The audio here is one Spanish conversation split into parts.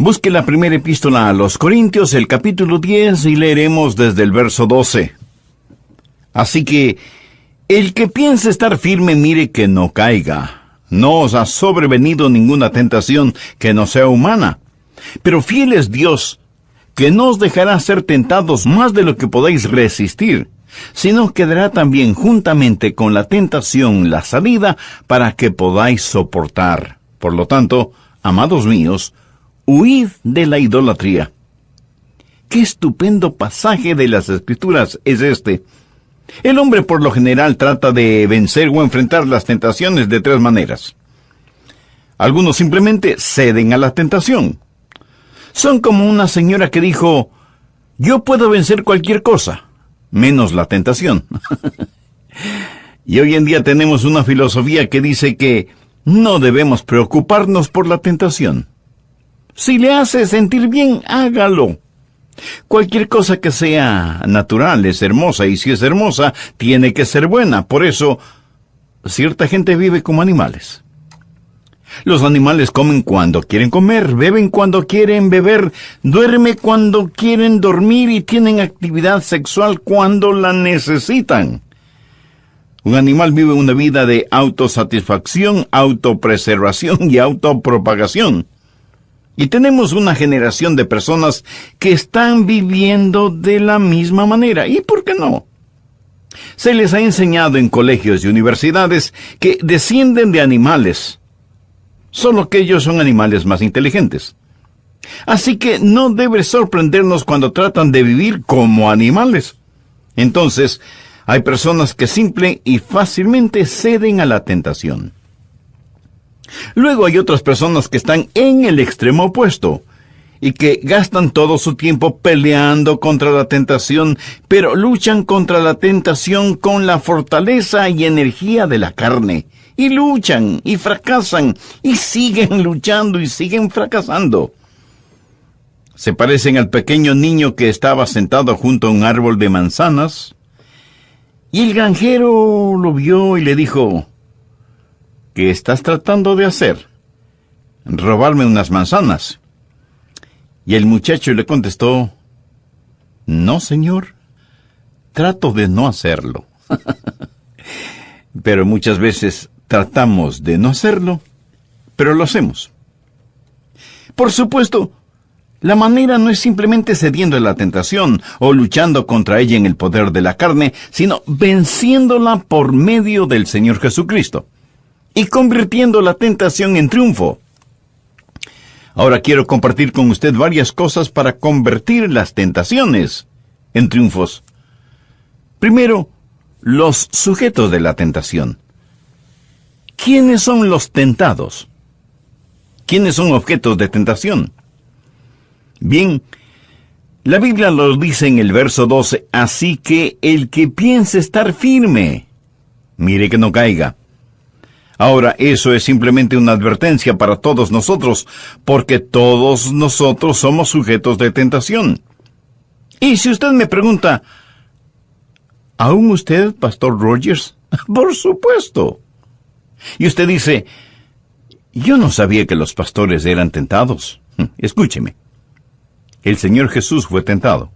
Busque la primera epístola a los Corintios, el capítulo 10, y leeremos desde el verso 12. Así que, el que piense estar firme, mire que no caiga. No os ha sobrevenido ninguna tentación que no sea humana. Pero fiel es Dios, que no os dejará ser tentados más de lo que podáis resistir, sino que dará también juntamente con la tentación la salida para que podáis soportar. Por lo tanto, amados míos, huid de la idolatría. Qué estupendo pasaje de las Escrituras es este. El hombre por lo general trata de vencer o enfrentar las tentaciones de tres maneras. Algunos simplemente ceden a la tentación. Son como una señora que dijo, yo puedo vencer cualquier cosa, menos la tentación. Y hoy en día tenemos una filosofía que dice que no debemos preocuparnos por la tentación. Si le hace sentir bien, hágalo. Cualquier cosa que sea natural es hermosa, y si es hermosa, tiene que ser buena. Por eso, cierta gente vive como animales. Los animales comen cuando quieren comer, beben cuando quieren beber, duermen cuando quieren dormir y tienen actividad sexual cuando la necesitan. Un animal vive una vida de autosatisfacción, autopreservación y autopropagación. Y tenemos una generación de personas que están viviendo de la misma manera. ¿Y por qué no? Se les ha enseñado en colegios y universidades que descienden de animales, solo que ellos son animales más inteligentes. Así que no debe sorprendernos cuando tratan de vivir como animales. Entonces, hay personas que simple y fácilmente ceden a la tentación. Luego hay otras personas que están en el extremo opuesto y que gastan todo su tiempo peleando contra la tentación, pero luchan contra la tentación con la fortaleza y energía de la carne. Y luchan, y fracasan, y siguen luchando, y siguen fracasando. Se parecen al pequeño niño que estaba sentado junto a un árbol de manzanas, y el granjero lo vio y le dijo, ¿qué estás tratando de hacer? ¿Robarme unas manzanas? Y el muchacho le contestó, no, señor, trato de no hacerlo. Pero muchas veces tratamos de no hacerlo, pero lo hacemos. Por supuesto, la manera no es simplemente cediendo a la tentación o luchando contra ella en el poder de la carne, sino venciéndola por medio del Señor Jesucristo y convirtiendo la tentación en triunfo. Ahora quiero compartir con usted varias cosas para convertir las tentaciones en triunfos. Primero, los sujetos de la tentación. ¿Quiénes son los tentados? ¿Quiénes son objetos de tentación? Bien, la Biblia lo dice en el verso 12, así que el que piense estar firme, mire que no caiga. Ahora, eso es simplemente una advertencia para todos nosotros, porque todos nosotros somos sujetos de tentación. Y si usted me pregunta, ¿aún usted, Pastor Rogers? Por supuesto. Y usted dice, yo no sabía que los pastores eran tentados. Escúcheme. El Señor Jesús fue tentado.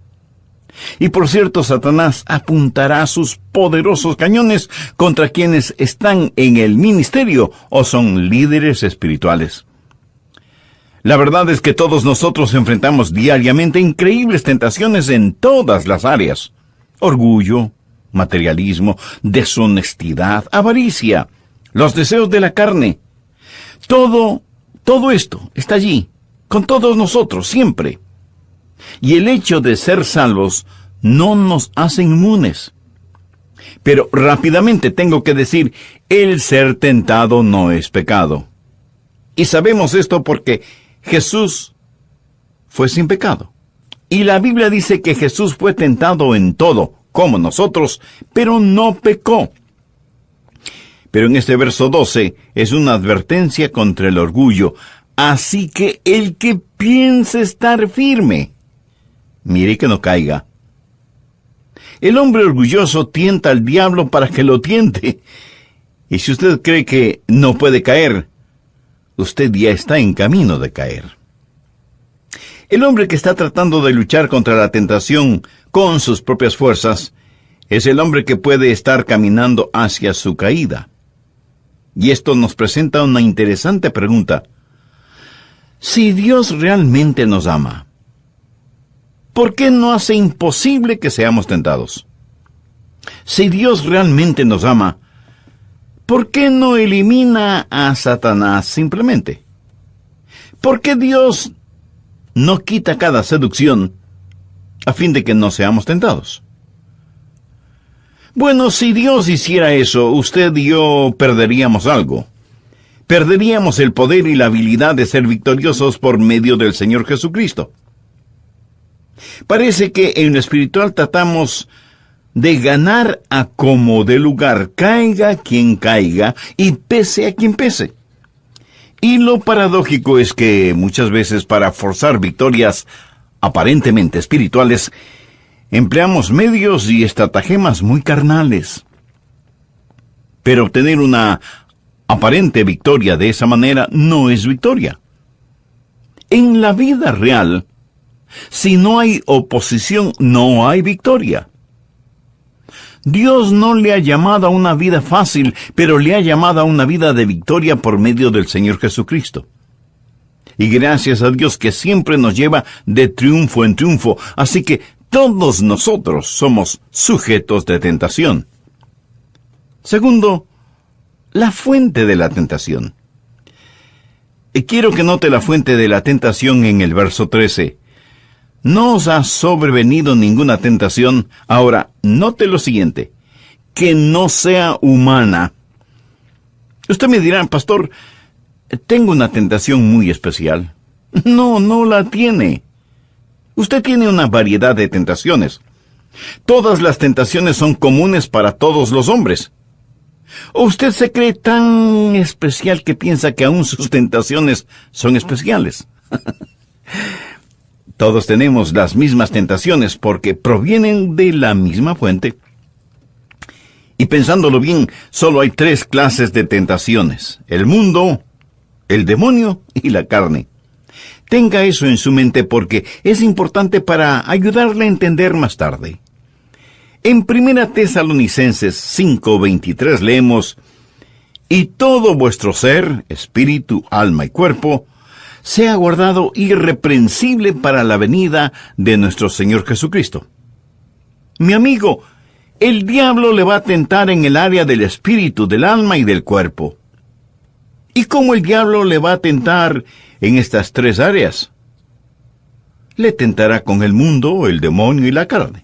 Y por cierto, Satanás apuntará sus poderosos cañones contra quienes están en el ministerio o son líderes espirituales. La verdad es que todos nosotros enfrentamos diariamente increíbles tentaciones en todas las áreas. Orgullo, materialismo, deshonestidad, avaricia, los deseos de la carne. Todo esto está allí, con todos nosotros, siempre. Y el hecho de ser salvos no nos hace inmunes. Pero rápidamente tengo que decir, el ser tentado no es pecado. Y sabemos esto porque Jesús fue sin pecado. Y la Biblia dice que Jesús fue tentado en todo, como nosotros, pero no pecó. Pero en este verso 12 es una advertencia contra el orgullo. Así que el que piense estar firme, mire que no caiga. El hombre orgulloso tienta al diablo para que lo tiente. Y si usted cree que no puede caer, usted ya está en camino de caer. El hombre que está tratando de luchar contra la tentación con sus propias fuerzas es el hombre que puede estar caminando hacia su caída. Y esto nos presenta una interesante pregunta. Si Dios realmente nos ama, ¿por qué no hace imposible que seamos tentados? Si Dios realmente nos ama, ¿por qué no elimina a Satanás simplemente? ¿Por qué Dios no quita cada seducción a fin de que no seamos tentados? Bueno, si Dios hiciera eso, usted y yo perderíamos algo. Perderíamos el poder y la habilidad de ser victoriosos por medio del Señor Jesucristo. Parece que en lo espiritual tratamos de ganar a como de lugar, caiga quien caiga y pese a quien pese. Y lo paradójico es que muchas veces para forzar victorias aparentemente espirituales, empleamos medios y estratagemas muy carnales. Pero obtener una aparente victoria de esa manera no es victoria. En la vida real, si no hay oposición, no hay victoria. Dios no le ha llamado a una vida fácil, pero le ha llamado a una vida de victoria por medio del Señor Jesucristo. Y gracias a Dios que siempre nos lleva de triunfo en triunfo, así que todos nosotros somos sujetos de tentación. Segundo, la fuente de la tentación. Quiero que note la fuente de la tentación en el verso 13. No os ha sobrevenido ninguna tentación. Ahora, note lo siguiente, que no sea humana. Usted me dirá, pastor, tengo una tentación muy especial. No, no la tiene. Usted tiene una variedad de tentaciones. Todas las tentaciones son comunes para todos los hombres. ¿O usted se cree tan especial que piensa que aún sus tentaciones son especiales? Todos tenemos las mismas tentaciones porque provienen de la misma fuente. Y pensándolo bien, solo hay 3 clases de tentaciones: el mundo, el demonio y la carne. Tenga eso en su mente porque es importante para ayudarle a entender más tarde. En 1 Tesalonicenses 5:23 leemos: y todo vuestro ser, espíritu, alma y cuerpo, sea guardado irreprensible para la venida de nuestro Señor Jesucristo. Mi amigo, el diablo le va a tentar en el área del espíritu, del alma y del cuerpo. ¿Y cómo el diablo le va a tentar en estas 3 áreas? Le tentará con el mundo, el demonio y la carne.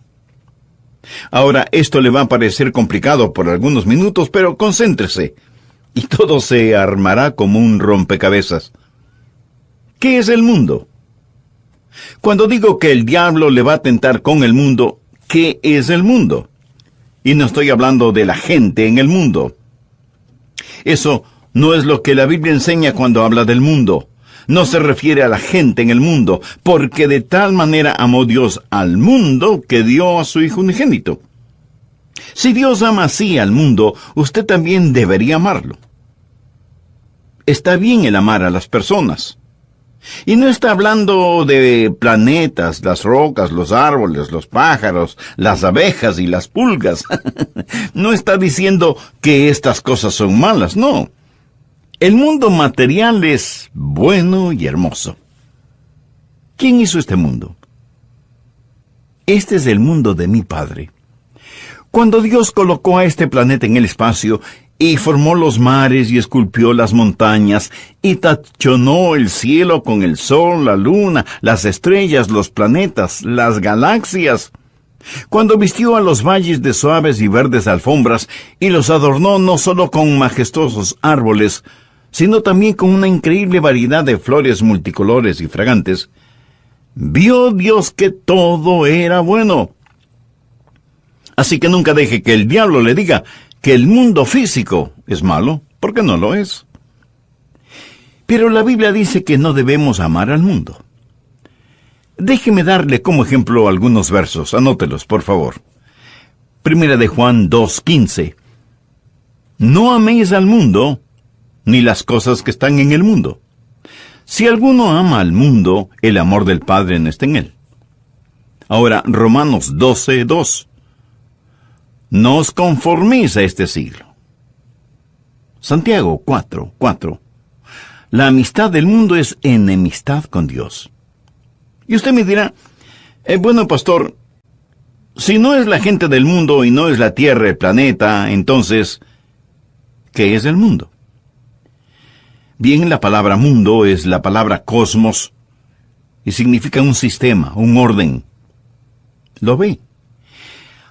Ahora, esto le va a parecer complicado por algunos minutos, pero concéntrese, y todo se armará como un rompecabezas. ¿Qué es el mundo? Cuando digo que el diablo le va a tentar con el mundo, ¿qué es el mundo? Y no estoy hablando de la gente en el mundo. Eso no es lo que la Biblia enseña cuando habla del mundo. No se refiere a la gente en el mundo, porque de tal manera amó Dios al mundo que dio a su Hijo unigénito. Si Dios ama así al mundo, usted también debería amarlo. Está bien el amar a las personas. Y no está hablando de planetas, las rocas, los árboles, los pájaros, las abejas y las pulgas. No está diciendo que estas cosas son malas, no. El mundo material es bueno y hermoso. ¿Quién hizo este mundo? Este es el mundo de mi Padre. Cuando Dios colocó a este planeta en el espacio y formó los mares y esculpió las montañas y tachonó el cielo con el sol, la luna, las estrellas, los planetas, las galaxias, cuando vistió a los valles de suaves y verdes alfombras y los adornó no solo con majestuosos árboles, sino también con una increíble variedad de flores multicolores y fragantes, vio Dios que todo era bueno. Así que nunca deje que el diablo le diga que el mundo físico es malo, porque no lo es. Pero la Biblia dice que no debemos amar al mundo. Déjeme darle como ejemplo algunos versos, anótelos, por favor. 1 de Juan 2:15. No améis al mundo, ni las cosas que están en el mundo. Si alguno ama al mundo, el amor del Padre no está en él. Ahora, Romanos 12:2. No os conforméis a este siglo. Santiago 4:4. La amistad del mundo es enemistad con Dios. Y usted me dirá, bueno, pastor, si no es la gente del mundo y no es la tierra, el planeta, entonces, ¿qué es el mundo? Bien, la palabra mundo es la palabra cosmos y significa un sistema, un orden. ¿Lo ve?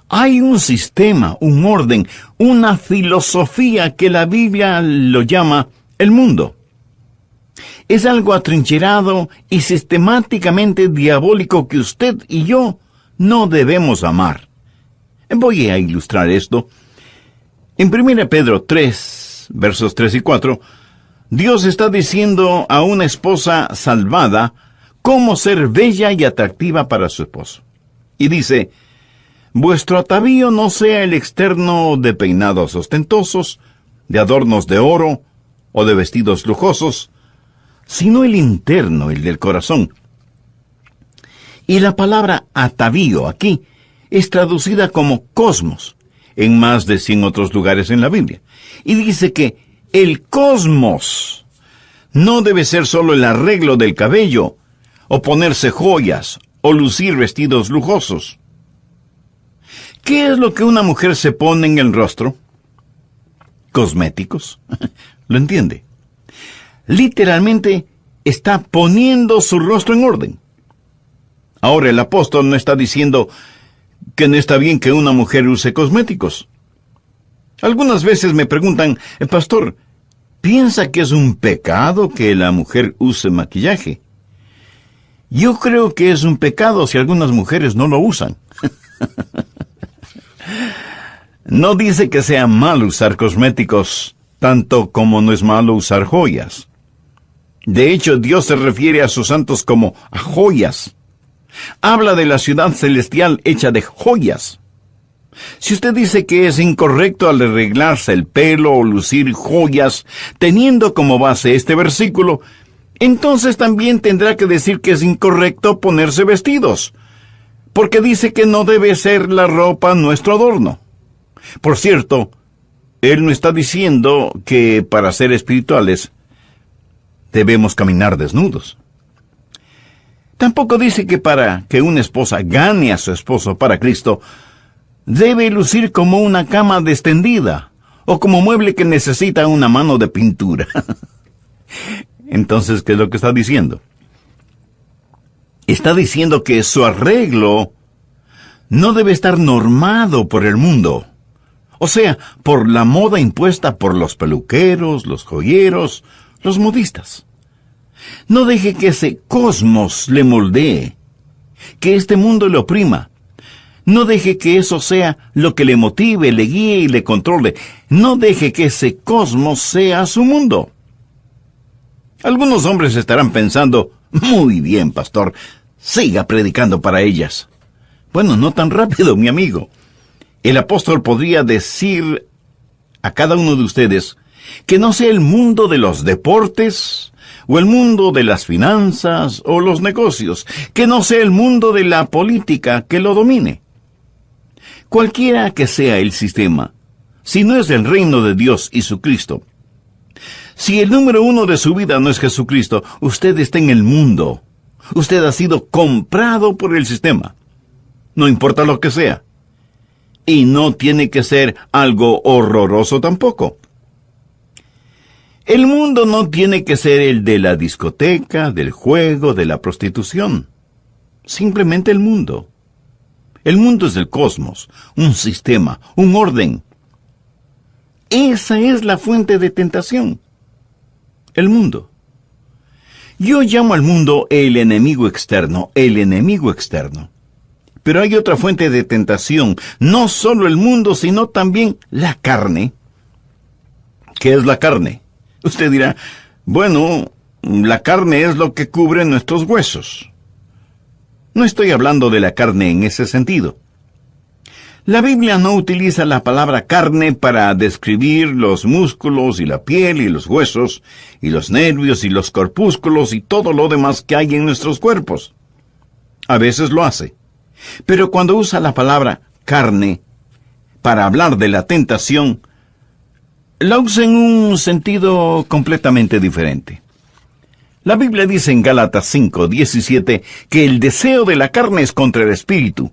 Hay un sistema, un orden, una filosofía que la Biblia lo llama el mundo. Es algo atrincherado y sistemáticamente diabólico que usted y yo no debemos amar. Voy a ilustrar esto. En 1 Pedro 3, versos 3 y 4, Dios está diciendo a una esposa salvada cómo ser bella y atractiva para su esposo. Y dice, vuestro atavío no sea el externo de peinados ostentosos, de adornos de oro o de vestidos lujosos, sino el interno, el del corazón. Y la palabra atavío aquí es traducida como cosmos en más de 100 otros lugares en la Biblia. Y dice que el cosmos no debe ser solo el arreglo del cabello, o ponerse joyas, o lucir vestidos lujosos. ¿Qué es lo que una mujer se pone en el rostro? Cosméticos. ¿Lo entiende? Literalmente está poniendo su rostro en orden. Ahora el apóstol no está diciendo que no está bien que una mujer use cosméticos. Algunas veces me preguntan, pastor, ¿piensa que es un pecado que la mujer use maquillaje? Yo creo que es un pecado si algunas mujeres no lo usan. No dice que sea malo usar cosméticos, tanto como no es malo usar joyas. De hecho, Dios se refiere a sus santos como a joyas. Habla de la ciudad celestial hecha de joyas. Si usted dice que es incorrecto al arreglarse el pelo o lucir joyas, teniendo como base este versículo, entonces también tendrá que decir que es incorrecto ponerse vestidos, porque dice que no debe ser la ropa nuestro adorno. Por cierto, él no está diciendo que para ser espirituales debemos caminar desnudos. Tampoco dice que para que una esposa gane a su esposo para Cristo, debe lucir como una cama extendida o como mueble que necesita una mano de pintura. Entonces, ¿qué es lo que está diciendo? Está diciendo que su arreglo no debe estar normado por el mundo. O sea, por la moda impuesta por los peluqueros, los joyeros, los modistas. No deje que ese cosmos le moldee, que este mundo le oprima. No deje que eso sea lo que le motive, le guíe y le controle. No deje que ese cosmos sea su mundo. Algunos hombres estarán pensando, muy bien, pastor, siga predicando para ellas. Bueno, no tan rápido, mi amigo. El apóstol podría decir a cada uno de ustedes que no sea el mundo de los deportes, o el mundo de las finanzas, o los negocios, que no sea el mundo de la política que lo domine. Cualquiera que sea el sistema, si no es el reino de Dios y su Cristo, si el número uno de su vida no es Jesucristo, usted está en el mundo. Usted ha sido comprado por el sistema. No importa lo que sea. Y no tiene que ser algo horroroso tampoco. El mundo no tiene que ser el de la discoteca, del juego, de la prostitución. Simplemente el mundo. El mundo es el cosmos, un sistema, un orden. Esa es la fuente de tentación. El mundo. Yo llamo al mundo el enemigo externo, el enemigo externo. Pero hay otra fuente de tentación, no solo el mundo, sino también la carne. ¿Qué es la carne? Usted dirá, bueno, la carne es lo que cubre nuestros huesos. No estoy hablando de la carne en ese sentido. La Biblia no utiliza la palabra carne para describir los músculos y la piel y los huesos y los nervios y los corpúsculos y todo lo demás que hay en nuestros cuerpos. A veces lo hace. Pero cuando usa la palabra carne para hablar de la tentación, la usa en un sentido completamente diferente. La Biblia dice en Gálatas 5:17 que el deseo de la carne es contra el espíritu,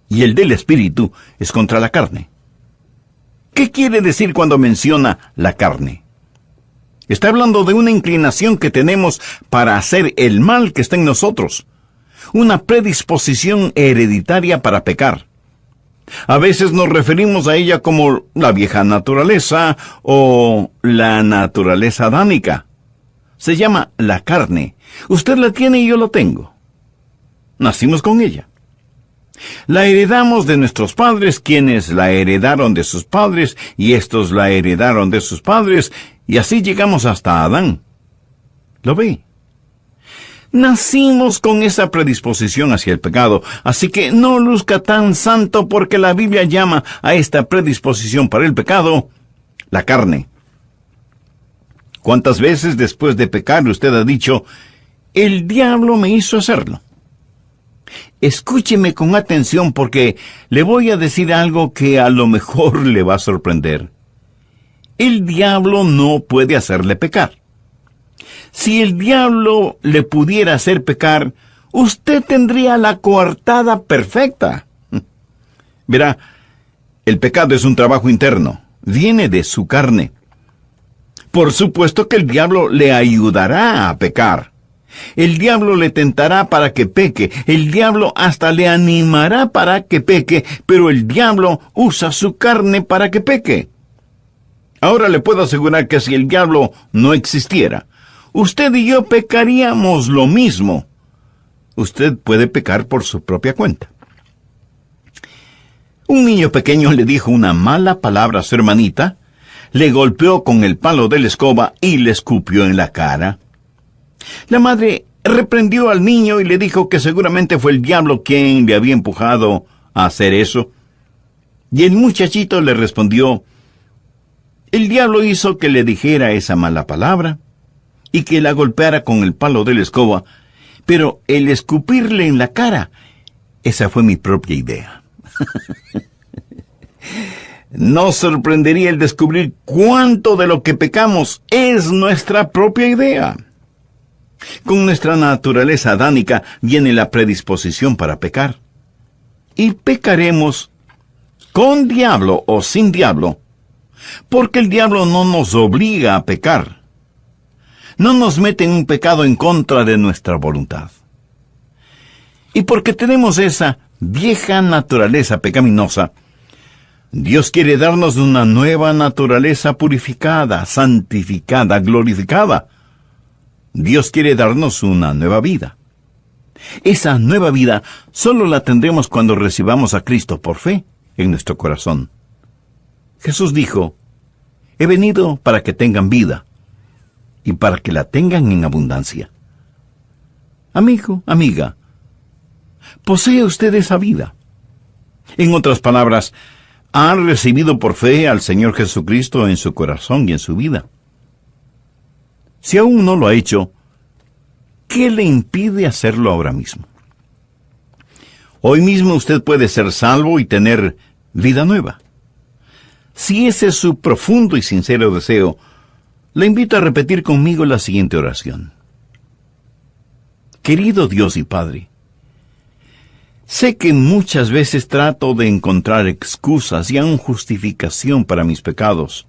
y el del espíritu es contra la carne. ¿Qué quiere decir cuando menciona la carne? Está hablando de una inclinación que tenemos para hacer el mal que está en nosotros, una predisposición hereditaria para pecar. A veces nos referimos a ella como la vieja naturaleza o la naturaleza adámica. Se llama la carne. Usted la tiene y yo la tengo. Nacimos con ella. La heredamos de nuestros padres, quienes la heredaron de sus padres, y estos la heredaron de sus padres, y así llegamos hasta Adán. ¿Lo ve? Nacimos con esa predisposición hacia el pecado, así que no luzca tan santo porque la Biblia llama a esta predisposición para el pecado la carne. ¿Cuántas veces después de pecar usted ha dicho, el diablo me hizo hacerlo? Escúcheme con atención porque le voy a decir algo que a lo mejor le va a sorprender. El diablo no puede hacerle pecar. Si el diablo le pudiera hacer pecar, usted tendría la coartada perfecta. Verá, el pecado es un trabajo interno, viene de su carne. Por supuesto que el diablo le ayudará a pecar. El diablo le tentará para que peque, el diablo hasta le animará para que peque, pero el diablo usa su carne para que peque. Ahora le puedo asegurar que si el diablo no existiera, usted y yo pecaríamos lo mismo. Usted puede pecar por su propia cuenta. Un niño pequeño le dijo una mala palabra a su hermanita, le golpeó con el palo de la escoba y le escupió en la cara. La madre reprendió al niño y le dijo que seguramente fue el diablo quien le había empujado a hacer eso. Y el muchachito le respondió, el diablo hizo que le dijera esa mala palabra y que la golpeara con el palo de la escoba, pero el escupirle en la cara, esa fue mi propia idea. Nos sorprendería el descubrir cuánto de lo que pecamos es nuestra propia idea. Con nuestra naturaleza adánica viene la predisposición para pecar. Y pecaremos con diablo o sin diablo, porque el diablo no nos obliga a pecar. No nos mete en un pecado en contra de nuestra voluntad. Y porque tenemos esa vieja naturaleza pecaminosa, Dios quiere darnos una nueva naturaleza purificada, santificada, glorificada. Dios quiere darnos una nueva vida. Esa nueva vida solo la tendremos cuando recibamos a Cristo por fe en nuestro corazón. Jesús dijo, he venido para que tengan vida y para que la tengan en abundancia. Amigo, amiga, posee usted esa vida. En otras palabras, ha recibido por fe al Señor Jesucristo en su corazón y en su vida. Si aún no lo ha hecho, ¿qué le impide hacerlo ahora mismo? Hoy mismo usted puede ser salvo y tener vida nueva. Si ese es su profundo y sincero deseo, le invito a repetir conmigo la siguiente oración. Querido Dios y Padre, sé que muchas veces trato de encontrar excusas y aún justificación para mis pecados.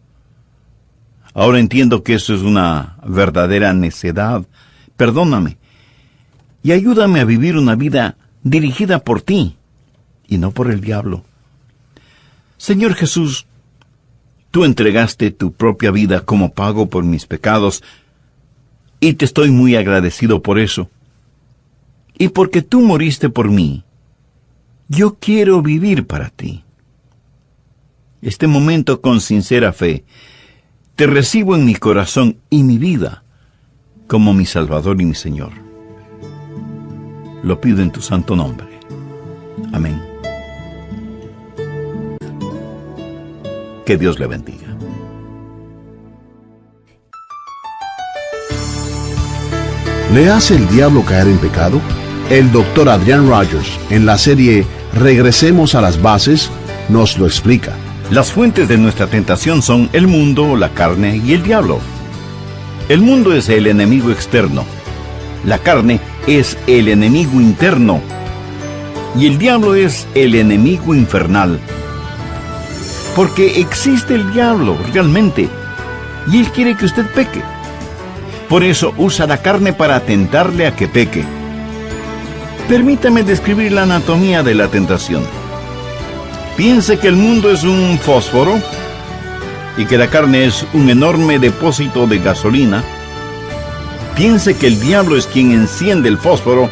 Ahora entiendo que eso es una verdadera necedad. Perdóname y ayúdame a vivir una vida dirigida por ti y no por el diablo. Señor Jesús, tú entregaste tu propia vida como pago por mis pecados y te estoy muy agradecido por eso. Y porque tú moriste por mí, yo quiero vivir para ti. Este momento con sincera fe, te recibo en mi corazón y mi vida como mi Salvador y mi Señor. Lo pido en tu santo nombre. Amén. Que Dios le bendiga. ¿Le hace el diablo caer en pecado? El Dr. Adrian Rogers, en la serie Regresemos a las Bases, nos lo explica. Las fuentes de nuestra tentación son el mundo, la carne y el diablo. El mundo es el enemigo externo. La carne es el enemigo interno. Y el diablo es el enemigo infernal. Porque existe el diablo realmente. Y él quiere que usted peque. Por eso usa la carne para tentarle a que peque. Permítame describir la anatomía de la tentación. Piense que el mundo es un fósforo y que la carne es un enorme depósito de gasolina. Piense que el diablo es quien enciende el fósforo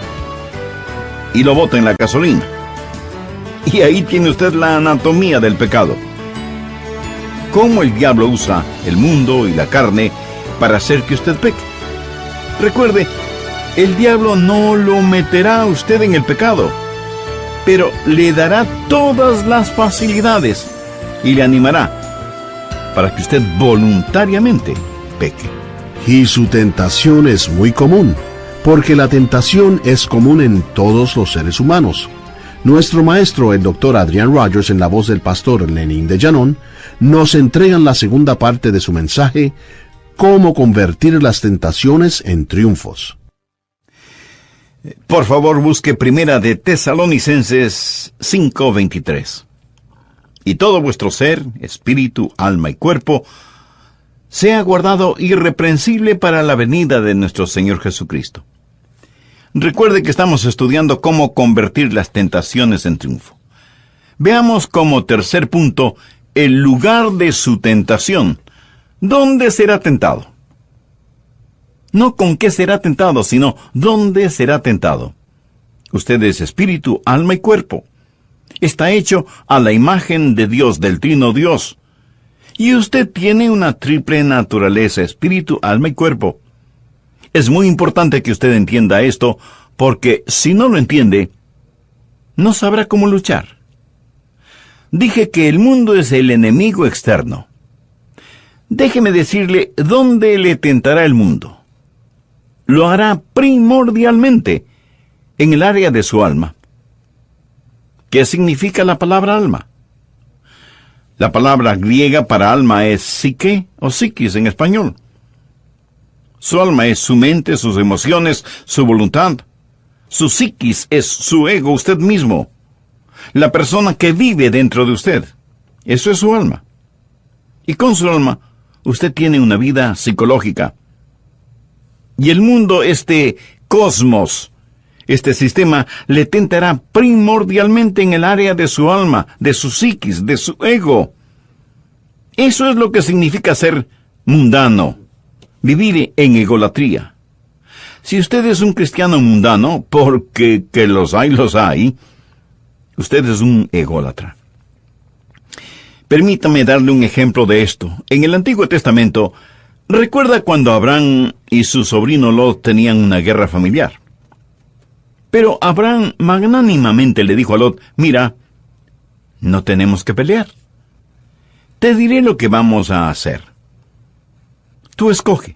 y lo bota en la gasolina. Y ahí tiene usted la anatomía del pecado. Cómo el diablo usa el mundo y la carne para hacer que usted peque. Recuerde, el diablo no lo meterá a usted en el pecado, pero le dará todas las facilidades y le animará para que usted voluntariamente peque. Y su tentación es muy común, porque la tentación es común en todos los seres humanos. Nuestro maestro, el Dr. Adrian Rogers, en la voz del pastor Lenín de Llanón, nos entregan la segunda parte de su mensaje, Cómo convertir las tentaciones en triunfos. Por favor, busque Primera de Tesalonicenses 5:23. Y todo vuestro ser, espíritu, alma y cuerpo, sea guardado irreprensible para la venida de nuestro Señor Jesucristo. Recuerde que estamos estudiando cómo convertir las tentaciones en triunfo. Veamos como tercer punto el lugar de su tentación. ¿Dónde será tentado? No con qué será tentado, sino dónde será tentado. Usted es espíritu, alma y cuerpo. Está hecho a la imagen de Dios, del Trino Dios. Y usted tiene una triple naturaleza, espíritu, alma y cuerpo. Es muy importante que usted entienda esto, porque si no lo entiende, no sabrá cómo luchar. Dije que el mundo es el enemigo externo. Déjeme decirle dónde le tentará el mundo. Lo hará primordialmente en el área de su alma. ¿Qué significa la palabra alma? La palabra griega para alma es psique o psiquis en español. Su alma es su mente, sus emociones, su voluntad. Su psiquis es su ego, usted mismo. La persona que vive dentro de usted. Eso es su alma. Y con su alma, usted tiene una vida psicológica. Y el mundo, este cosmos, este sistema, le tentará primordialmente en el área de su alma, de su psiquis, de su ego. Eso es lo que significa ser mundano, vivir en egolatría. Si usted es un cristiano mundano, porque que los hay, usted es un ególatra. Permítame darle un ejemplo de esto. En el Antiguo Testamento, recuerda cuando Abraham y su sobrino Lot tenían una guerra familiar. Pero Abraham magnánimamente le dijo a Lot, mira, no tenemos que pelear. Te diré lo que vamos a hacer. Tú escoge.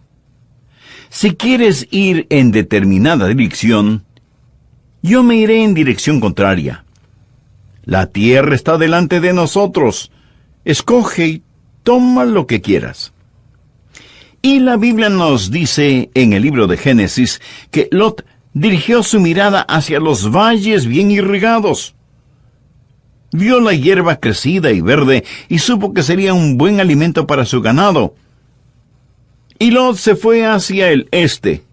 Si quieres ir en determinada dirección, yo me iré en dirección contraria. La tierra está delante de nosotros. Escoge y toma lo que quieras. Y la Biblia nos dice en el libro de Génesis que Lot dirigió su mirada hacia los valles bien irrigados. Vio la hierba crecida y verde y supo que sería un buen alimento para su ganado. Y Lot se fue hacia el este.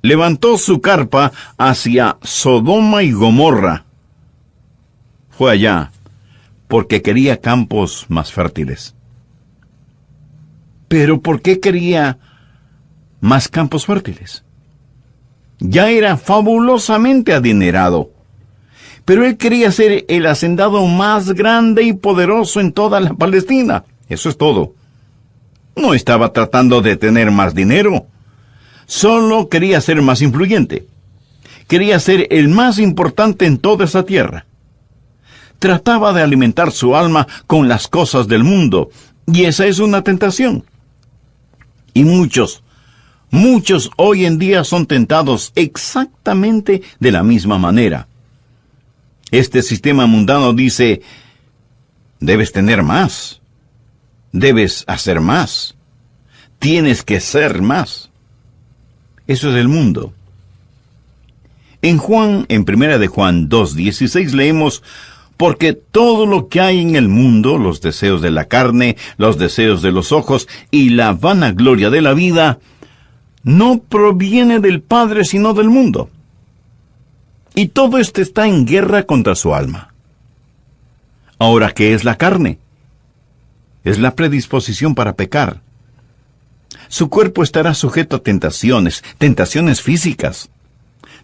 Levantó su carpa hacia Sodoma y Gomorra. Fue allá porque quería campos más fértiles. ¿Pero por qué quería más campos fértiles? Ya era fabulosamente adinerado, pero él quería ser el hacendado más grande y poderoso en toda la Palestina. Eso es todo. No estaba tratando de tener más dinero. Solo quería ser más influyente. Quería ser el más importante en toda esa tierra. Trataba de alimentar su alma con las cosas del mundo, y esa es una tentación. Y muchos hoy en día son tentados exactamente de la misma manera. Este sistema mundano dice: debes tener más, debes hacer más, tienes que ser más. Eso es el mundo. En Primera de Juan 2:16 leemos: porque todo lo que hay en el mundo, los deseos de la carne, los deseos de los ojos y la vanagloria de la vida, no proviene del Padre sino del mundo. Y todo esto está en guerra contra su alma. Ahora, ¿qué es la carne? Es la predisposición para pecar. Su cuerpo estará sujeto a tentaciones físicas.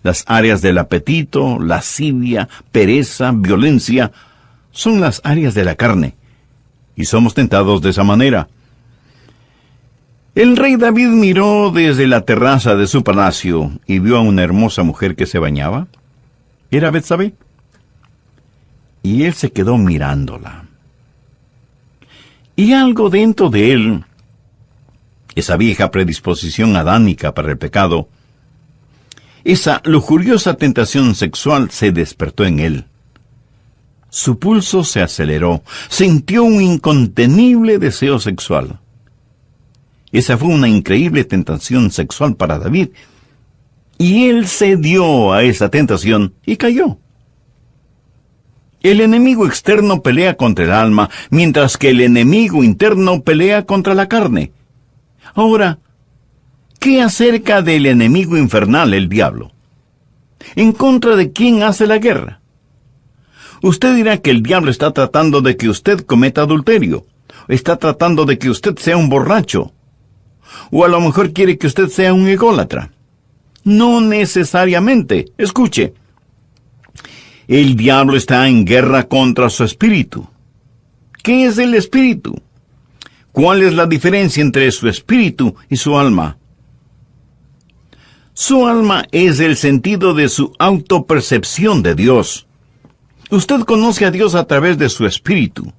Las áreas del apetito, lascivia, pereza, violencia, son las áreas de la carne, y somos tentados de esa manera. El rey David miró desde la terraza de su palacio y vio a una hermosa mujer que se bañaba. Era Betsabé. Y él se quedó mirándola. Y algo dentro de él, esa vieja predisposición adánica para el pecado, esa lujuriosa tentación sexual se despertó en él. Su pulso se aceleró, sintió un incontenible deseo sexual. Esa fue una increíble tentación sexual para David, y él cedió a esa tentación y cayó. El enemigo externo pelea contra el alma, mientras que el enemigo interno pelea contra la carne. Ahora, ¿qué acerca del enemigo infernal, el diablo? ¿En contra de quién hace la guerra? Usted dirá que el diablo está tratando de que usted cometa adulterio, está tratando de que usted sea un borracho, o a lo mejor quiere que usted sea un ególatra. No necesariamente. Escuche, el diablo está en guerra contra su espíritu. ¿Qué es el espíritu? ¿Cuál es la diferencia entre su espíritu y su alma? Su alma es el sentido de su autopercepción de Dios. Usted conoce a Dios a través de su espíritu.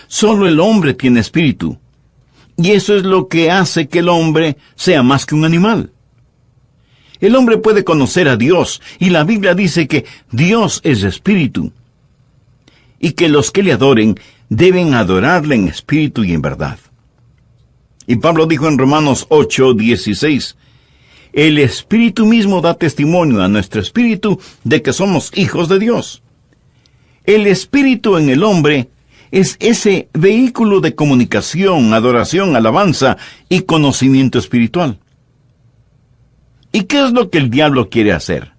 Solo el hombre tiene espíritu. Y eso es lo que hace que el hombre sea más que un animal. El hombre puede conocer a Dios, y la Biblia dice que Dios es espíritu, y que los que le adoren deben adorarle en espíritu y en verdad. Y Pablo dijo en Romanos 8:16, el espíritu mismo da testimonio a nuestro espíritu de que somos hijos de Dios. El espíritu en el hombre es ese vehículo de comunicación, adoración, alabanza y conocimiento espiritual. ¿Y qué es lo que el diablo quiere hacer?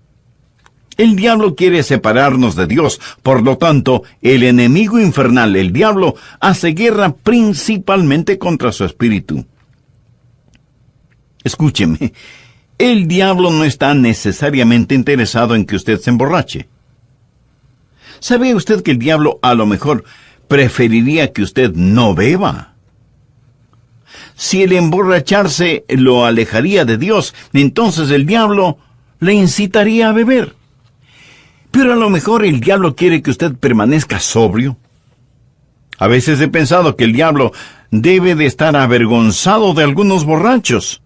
El diablo quiere separarnos de Dios. Por lo tanto, el enemigo infernal, el diablo, hace guerra principalmente contra su espíritu. Escúcheme, el diablo no está necesariamente interesado en que usted se emborrache. ¿Sabe usted que el diablo a lo mejor preferiría que usted no beba? Si el emborracharse lo alejaría de Dios, entonces el diablo le incitaría a beber. Pero a lo mejor el diablo quiere que usted permanezca sobrio. A veces he pensado que el diablo debe de estar avergonzado de algunos borrachos.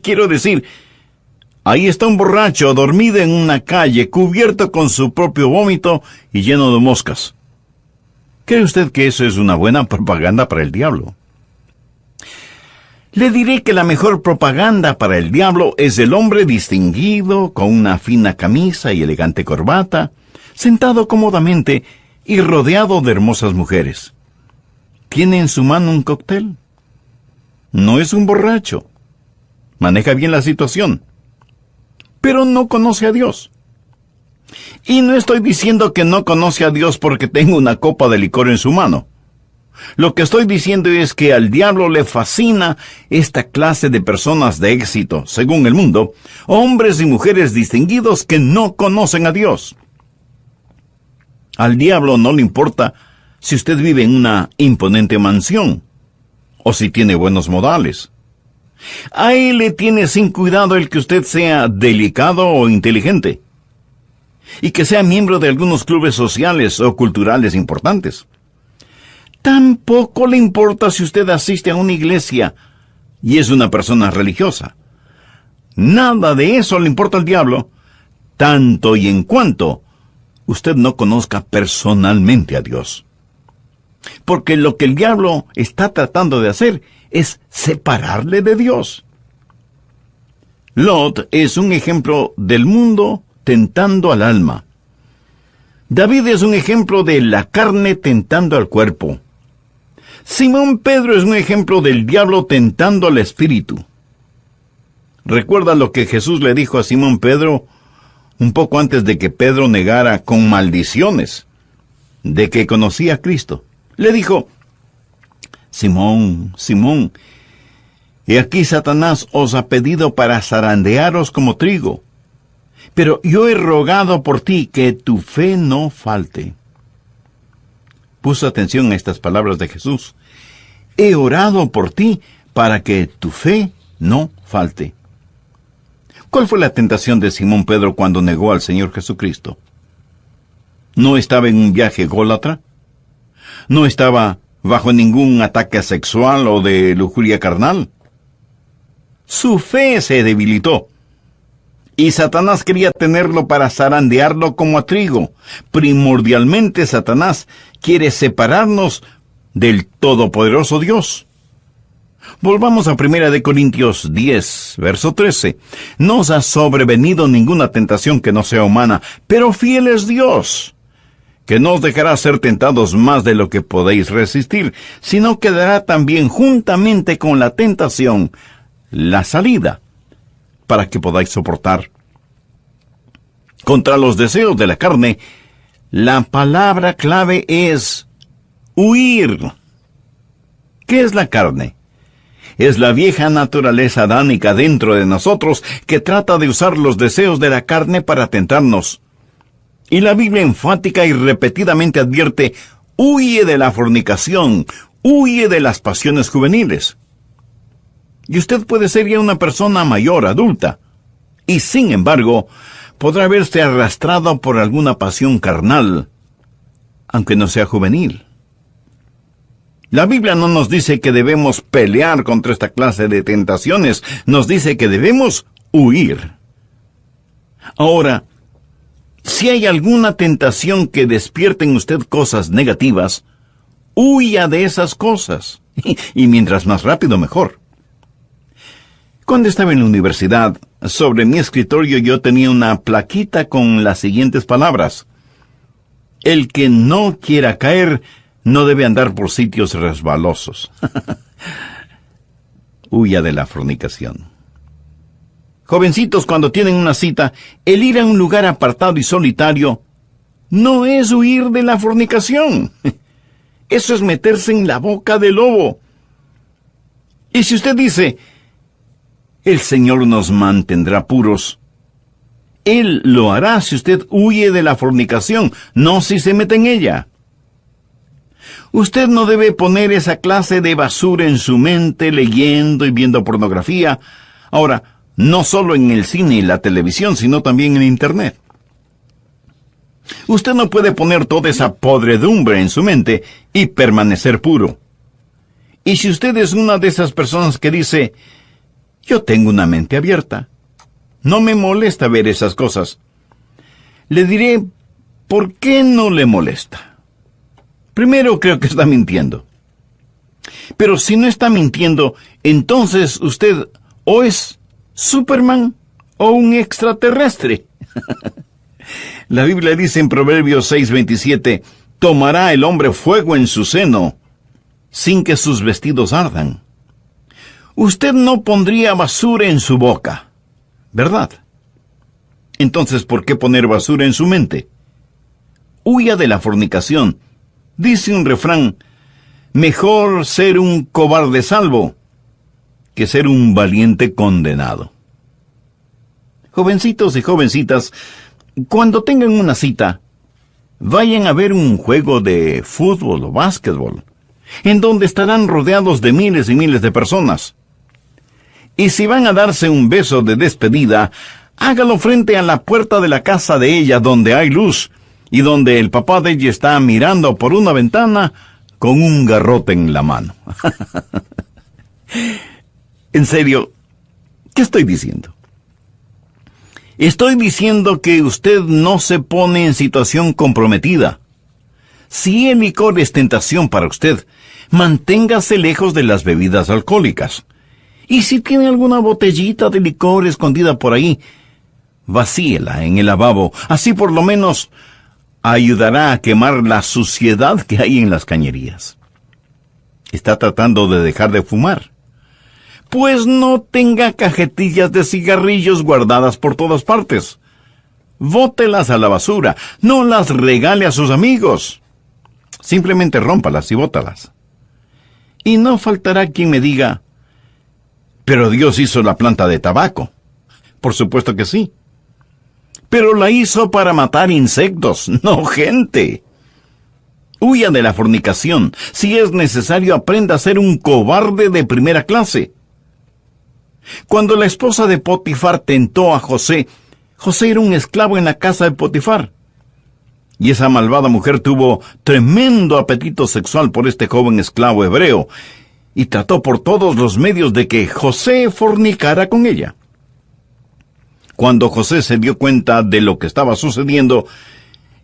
Quiero decir, ahí está un borracho dormido en una calle, cubierto con su propio vómito y lleno de moscas. ¿Cree usted que eso es una buena propaganda para el diablo? Le diré que la mejor propaganda para el diablo es el hombre distinguido, con una fina camisa y elegante corbata, sentado cómodamente y rodeado de hermosas mujeres. ¿Tiene en su mano un cóctel? No es un borracho. Maneja bien la situación, pero no conoce a Dios. Y no estoy diciendo que no conoce a Dios porque tenga una copa de licor en su mano. Lo que estoy diciendo es que al diablo le fascina esta clase de personas de éxito, según el mundo, hombres y mujeres distinguidos que no conocen a Dios. Al diablo no le importa si usted vive en una imponente mansión, o si tiene buenos modales. A él le tiene sin cuidado el que usted sea delicado o inteligente. y que sea miembro de algunos clubes sociales o culturales importantes. Tampoco le importa si usted asiste a una iglesia y es una persona religiosa. Nada de eso le importa al diablo, tanto y en cuanto usted no conozca personalmente a Dios. Porque lo que el diablo está tratando de hacer es separarle de Dios. Lot es un ejemplo del mundo tentando al alma. David es un ejemplo de la carne tentando al cuerpo. Simón Pedro es un ejemplo del diablo tentando al espíritu. ¿Recuerda lo que Jesús le dijo a Simón Pedro un poco antes de que Pedro negara con maldiciones de que conocía a Cristo? Le dijo: Simón, Simón, he aquí Satanás os ha pedido para zarandearos como trigo, pero yo he rogado por ti que tu fe no falte. Puso atención a estas palabras de Jesús. He orado por ti para que tu fe no falte. ¿Cuál fue la tentación de Simón Pedro cuando negó al Señor Jesucristo? ¿No estaba en un viaje ególatra? ¿No estaba bajo ningún ataque sexual o de lujuria carnal? Su fe se debilitó. Y Satanás quería tenerlo para zarandearlo como a trigo. Primordialmente, Satanás quiere separarnos del todopoderoso Dios. Volvamos a 1 Corintios 10, verso 13. No os ha sobrevenido ninguna tentación que no sea humana, pero fiel es Dios, que no os dejará ser tentados más de lo que podéis resistir, sino que dará también juntamente con la tentación la salida, para que podáis soportar. Contra los deseos de la carne, la palabra clave es huir. ¿Qué es la carne? Es la vieja naturaleza adánica dentro de nosotros que trata de usar los deseos de la carne para tentarnos. Y la Biblia enfática y repetidamente advierte: huye de la fornicación, huye de las pasiones juveniles. Y usted puede ser ya una persona mayor, adulta, y sin embargo, podrá verse arrastrado por alguna pasión carnal, aunque no sea juvenil. La Biblia no nos dice que debemos pelear contra esta clase de tentaciones, nos dice que debemos huir. Ahora, si hay alguna tentación que despierte en usted cosas negativas, huya de esas cosas, y mientras más rápido mejor. Cuando estaba en la universidad, sobre mi escritorio yo tenía una plaquita con las siguientes palabras: el que no quiera caer no debe andar por sitios resbalosos. Huya de la fornicación. Jovencitos, cuando tienen una cita, el ir a un lugar apartado y solitario no es huir de la fornicación. Eso es meterse en la boca del lobo. Y si usted dice: el Señor nos mantendrá puros, Él lo hará si usted huye de la fornicación, no si se mete en ella. Usted no debe poner esa clase de basura en su mente leyendo y viendo pornografía. Ahora, no solo en el cine y la televisión, sino también en Internet. Usted no puede poner toda esa podredumbre en su mente y permanecer puro. Y si usted es una de esas personas que dice: yo tengo una mente abierta, no me molesta ver esas cosas, le diré: ¿por qué no le molesta? Primero, creo que está mintiendo. Pero si no está mintiendo, entonces usted o es Superman o un extraterrestre. La Biblia dice en Proverbios 6:27, tomará el hombre fuego en su seno, sin que sus vestidos ardan. Usted no pondría basura en su boca, ¿verdad? Entonces, ¿por qué poner basura en su mente? Huya de la fornicación. Dice un refrán: mejor ser un cobarde salvo que ser un valiente condenado. Jovencitos y jovencitas, cuando tengan una cita, vayan a ver un juego de fútbol o básquetbol, en donde estarán rodeados de miles y miles de personas. Y si van a darse un beso de despedida, Hágalo frente a la puerta de la casa de ella, donde hay luz, y donde el papá de ella está mirando por una ventana con un garrote en la mano. En serio, ¿qué estoy diciendo? Estoy diciendo que usted no se pone en situación comprometida. Si el licor es tentación para usted, manténgase lejos de las bebidas alcohólicas. Y si tiene alguna botellita de licor escondida por ahí, vacíela en el lavabo. Así por lo menos ayudará a quemar la suciedad que hay en las cañerías. ¿Está tratando de dejar de fumar? Pues no tenga cajetillas de cigarrillos guardadas por todas partes. Bótelas a la basura. No las regale a sus amigos. Simplemente rómpalas y bótalas. Y no faltará quien me diga, pero Dios hizo la planta de tabaco. Por supuesto que sí. Pero la hizo para matar insectos, no gente. Huya de la fornicación. Si es necesario, aprenda a ser un cobarde de primera clase. Cuando la esposa de Potifar tentó a José, José era un esclavo en la casa de Potifar. Y esa malvada mujer tuvo tremendo apetito sexual por este joven esclavo hebreo, y trató por todos los medios de que José fornicara con ella. Cuando José se dio cuenta de lo que estaba sucediendo,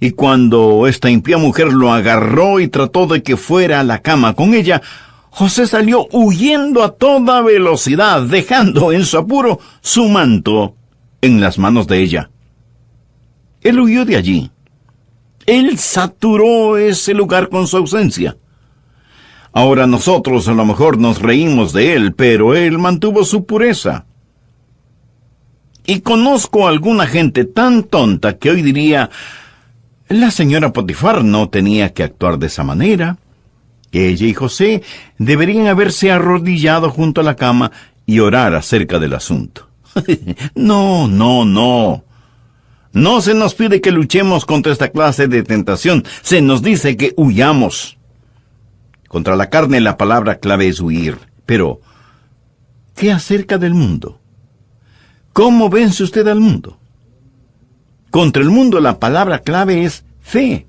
y cuando esta impía mujer lo agarró y trató de que fuera a la cama con ella, José salió huyendo a toda velocidad, dejando en su apuro su manto en las manos de ella. Él huyó de allí. Él saturó ese lugar con su ausencia. Ahora nosotros a lo mejor nos reímos de él, pero él mantuvo su pureza. Y conozco a alguna gente tan tonta que hoy diría, la señora Potifar no tenía que actuar de esa manera. Ella y José deberían haberse arrodillado junto a la cama y orar acerca del asunto. No. No se nos pide que luchemos contra esta clase de tentación. Se nos dice que huyamos. Contra la carne la palabra clave es huir. Pero, ¿qué acerca del mundo? ¿Cómo vence usted al mundo? Contra el mundo la palabra clave es fe.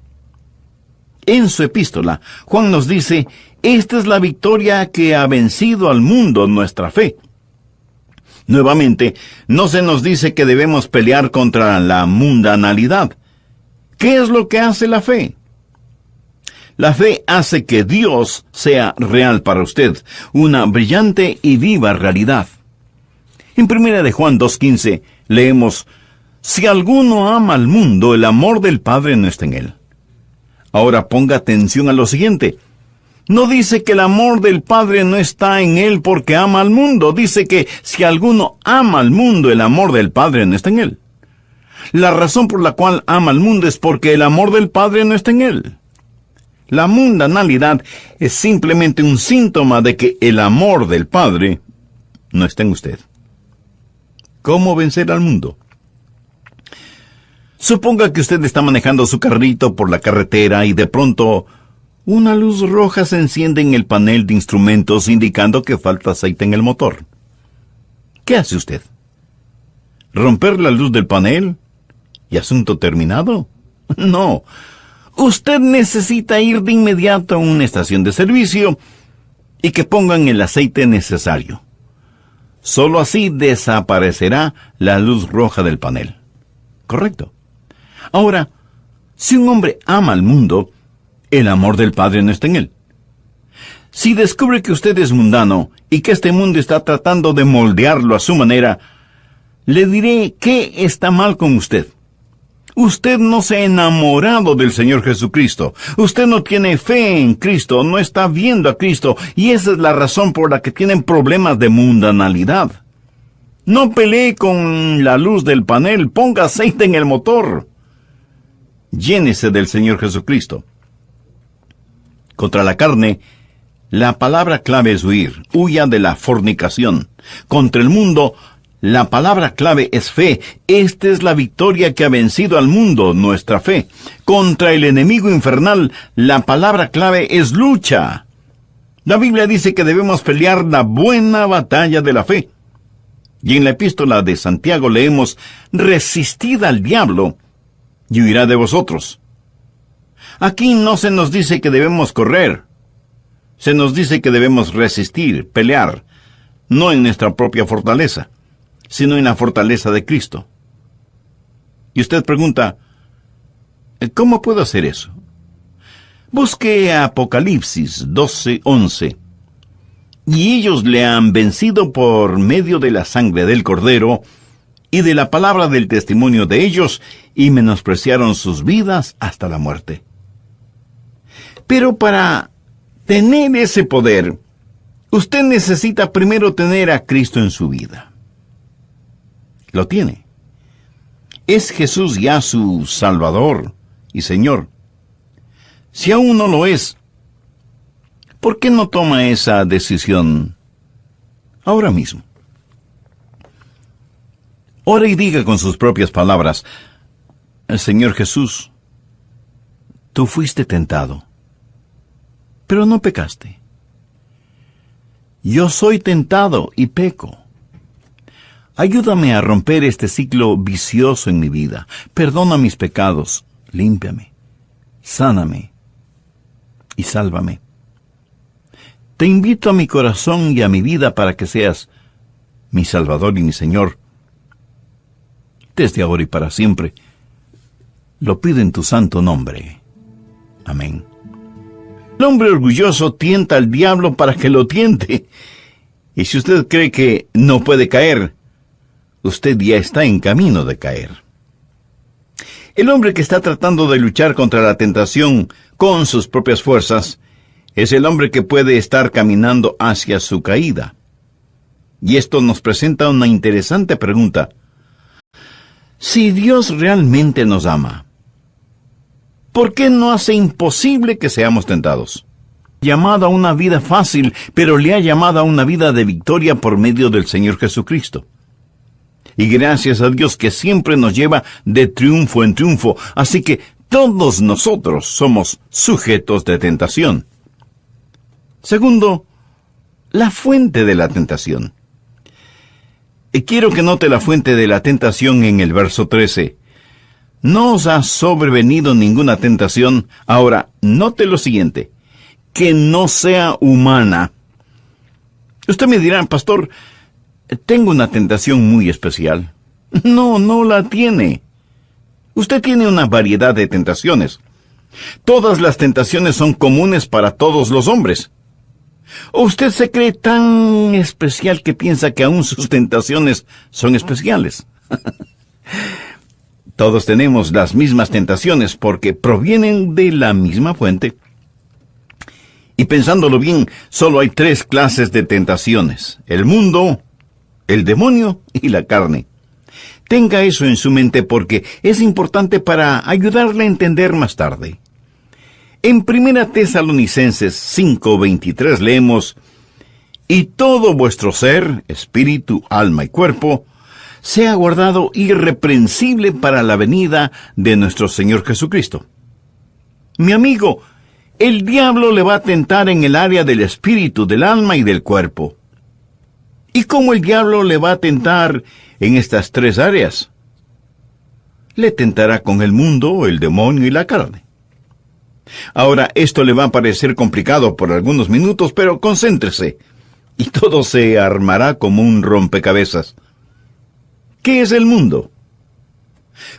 En su epístola, Juan nos dice, esta es la victoria que ha vencido al mundo, nuestra fe. Nuevamente, no se nos dice que debemos pelear contra la mundanalidad. ¿Qué es lo que hace la fe? La fe hace que Dios sea real para usted, una brillante y viva realidad. En 1 de Juan 2:15 leemos, si alguno ama al mundo, el amor del Padre no está en él. Ahora ponga atención a lo siguiente. No dice que el amor del Padre no está en él porque ama al mundo. Dice que si alguno ama al mundo, el amor del Padre no está en él. La razón por la cual ama al mundo es porque el amor del Padre no está en él. La mundanalidad es simplemente un síntoma de que el amor del Padre no está en usted. ¿Cómo vencer al mundo? Suponga que usted está manejando su carrito por la carretera y de pronto una luz roja se enciende en el panel de instrumentos indicando que falta aceite en el motor. ¿Qué hace usted? ¿Romper la luz del panel? ¿Y asunto terminado? No. Usted necesita ir de inmediato a una estación de servicio y que pongan el aceite necesario. Solo así desaparecerá la luz roja del panel. ¿Correcto? Ahora, si un hombre ama al mundo, el amor del Padre no está en él. Si descubre que usted es mundano y que este mundo está tratando de moldearlo a su manera, le diré qué está mal con usted. Usted no se ha enamorado del Señor Jesucristo. Usted no tiene fe en Cristo, no está viendo a Cristo, y esa es la razón por la que tienen problemas de mundanalidad. No pelee con la luz del panel, ponga aceite en el motor. Llénese del Señor Jesucristo. Contra la carne, la palabra clave es huir. Huya de la fornicación. Contra el mundo, la palabra clave es fe. Esta es la victoria que ha vencido al mundo, nuestra fe. Contra el enemigo infernal, la palabra clave es lucha. La Biblia dice que debemos pelear la buena batalla de la fe. Y en la epístola de Santiago leemos: resistid al diablo, y huirá de vosotros. Aquí no se nos dice que debemos correr. Se nos dice que debemos resistir, pelear, no en nuestra propia fortaleza, sino en la fortaleza de Cristo. Y usted pregunta, ¿cómo puedo hacer eso? Busque Apocalipsis 12:11. Y ellos le han vencido por medio de la sangre del Cordero y de la palabra del testimonio de ellos, y menospreciaron sus vidas hasta la muerte. Pero para tener ese poder, usted necesita primero tener a Cristo en su vida. Lo tiene. ¿Es Jesús ya su Salvador y Señor? Si aún no lo es, ¿por qué no toma esa decisión ahora mismo? Ora y diga con sus propias palabras: Señor Jesús, tú fuiste tentado, pero no pecaste. Yo soy tentado y peco. Ayúdame a romper este ciclo vicioso en mi vida. Perdona mis pecados, límpiame, sáname y sálvame. Te invito a mi corazón y a mi vida para que seas mi Salvador y mi Señor, desde ahora y para siempre. Lo pido en tu santo nombre. Amén. El hombre orgulloso tienta al diablo para que lo tiente. Y si usted cree que no puede caer, usted ya está en camino de caer. El hombre que está tratando de luchar contra la tentación con sus propias fuerzas es el hombre que puede estar caminando hacia su caída. Y esto nos presenta una interesante pregunta. Si Dios realmente nos ama, ¿por qué no hace imposible que seamos tentados? Llamado a una vida fácil, pero le ha llamado a una vida de victoria por medio del Señor Jesucristo. Y gracias a Dios que siempre nos lleva de triunfo en triunfo, así que todos nosotros somos sujetos de tentación. Segundo, la fuente de la tentación. Quiero que note la fuente de la tentación en el verso 13. No os ha sobrevenido ninguna tentación. Ahora, note lo siguiente: que no sea humana. Usted me dirá: pastor, tengo una tentación muy especial. No, no la tiene. Usted tiene una variedad de tentaciones. Todas las tentaciones son comunes para todos los hombres. ¿O usted se cree tan especial que piensa que aún sus tentaciones son especiales? Todos tenemos las mismas tentaciones porque provienen de la misma fuente. Y pensándolo bien, solo hay 3 clases de tentaciones: el mundo, el demonio y la carne. Tenga eso en su mente porque es importante para ayudarle a entender más tarde. En 1 Tesalonicenses 5:23 leemos: y todo vuestro ser, espíritu, alma y cuerpo, sea guardado irreprensible para la venida de nuestro Señor Jesucristo. Mi amigo, el diablo le va a tentar en el área del espíritu, del alma y del cuerpo. ¿Y cómo el diablo le va a tentar en estas 3 áreas? Le tentará con el mundo, el demonio y la carne. Ahora, esto le va a parecer complicado por algunos minutos, pero concéntrese, y todo se armará como un rompecabezas. ¿Qué es el mundo?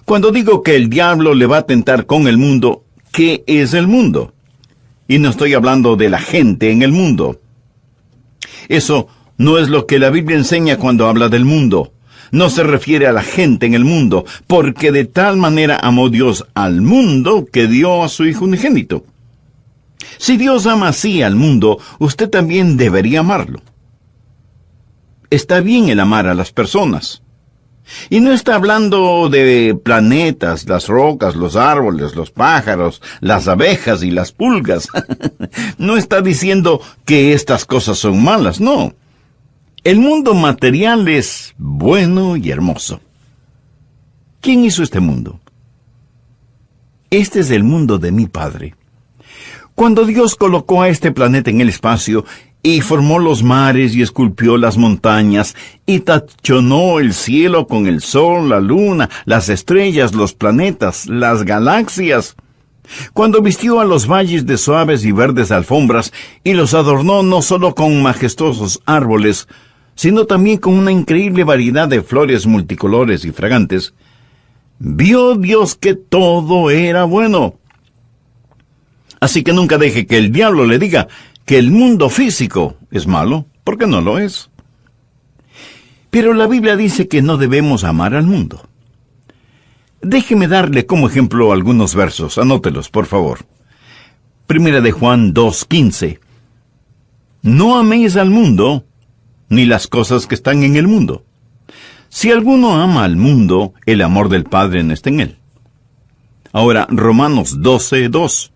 Cuando digo que el diablo le va a tentar con el mundo, ¿qué es el mundo? Y no estoy hablando de la gente en el mundo. Eso no es lo que la Biblia enseña cuando habla del mundo. No se refiere a la gente en el mundo, porque de tal manera amó Dios al mundo que dio a su Hijo unigénito. Si Dios ama así al mundo, usted también debería amarlo. Está bien el amar a las personas. Y no está hablando de planetas, las rocas, los árboles, los pájaros, las abejas y las pulgas. No está diciendo que estas cosas son malas, no. El mundo material es bueno y hermoso. ¿Quién hizo este mundo? Este es el mundo de mi Padre. Cuando Dios colocó a este planeta en el espacio, y formó los mares y esculpió las montañas, y tachonó el cielo con el sol, la luna, las estrellas, los planetas, las galaxias. Cuando vistió a los valles de suaves y verdes alfombras, y los adornó no solo con majestuosos árboles, sino también con una increíble variedad de flores multicolores y fragantes, vio Dios que todo era bueno. Así que nunca deje que el diablo le diga que el mundo físico es malo, porque no lo es. Pero la Biblia dice que no debemos amar al mundo. Déjeme darle como ejemplo algunos versos, anótelos, por favor. Primera de Juan 2:15. No améis al mundo, ni las cosas que están en el mundo. Si alguno ama al mundo, el amor del Padre no está en él. Ahora, Romanos 12:2.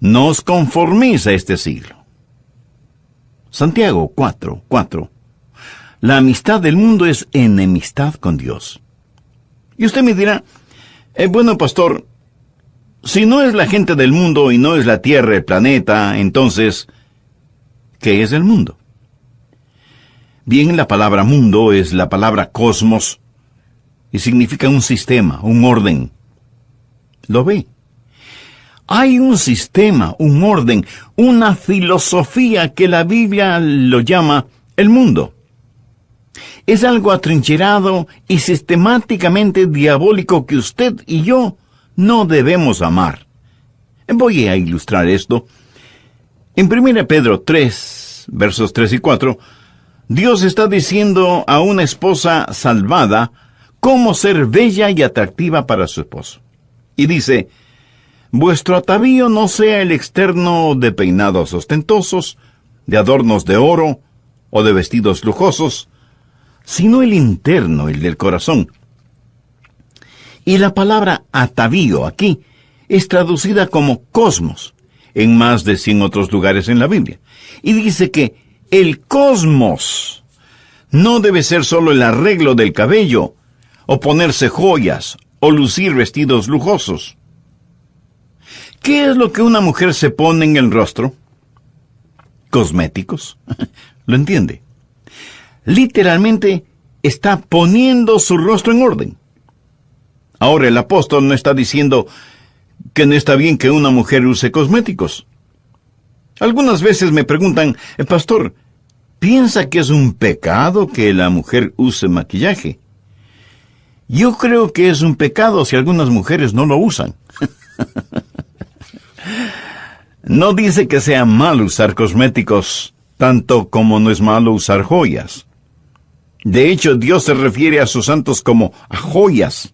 No os conforméis a este siglo. Santiago 4:4. La amistad del mundo es enemistad con Dios. Y usted me dirá, bueno, pastor, si no es la gente del mundo y no es la tierra, el planeta, entonces, ¿qué es el mundo? Bien, la palabra mundo es la palabra cosmos y significa un sistema, un orden. ¿Lo ve? Hay un sistema, un orden, una filosofía que la Biblia lo llama el mundo. Es algo atrincherado y sistemáticamente diabólico que usted y yo no debemos amar. Voy a ilustrar esto. En 1 Pedro 3, versos 3 y 4, Dios está diciendo a una esposa salvada cómo ser bella y atractiva para su esposo. Y dice, vuestro atavío no sea el externo de peinados ostentosos, de adornos de oro o de vestidos lujosos, sino el interno, el del corazón. Y la palabra atavío aquí es traducida como cosmos en más de 100 otros lugares en la Biblia. Y dice que el cosmos no debe ser solo el arreglo del cabello, o ponerse joyas, o lucir vestidos lujosos. ¿Qué es lo que una mujer se pone en el rostro? Cosméticos. ¿Lo entiende? Literalmente está poniendo su rostro en orden. Ahora el apóstol no está diciendo que no está bien que una mujer use cosméticos. Algunas veces me preguntan, pastor, ¿piensa que es un pecado que la mujer use maquillaje? Yo creo que es un pecado si algunas mujeres no lo usan. No dice que sea malo usar cosméticos, tanto como no es malo usar joyas. De hecho, Dios se refiere a sus santos como a joyas.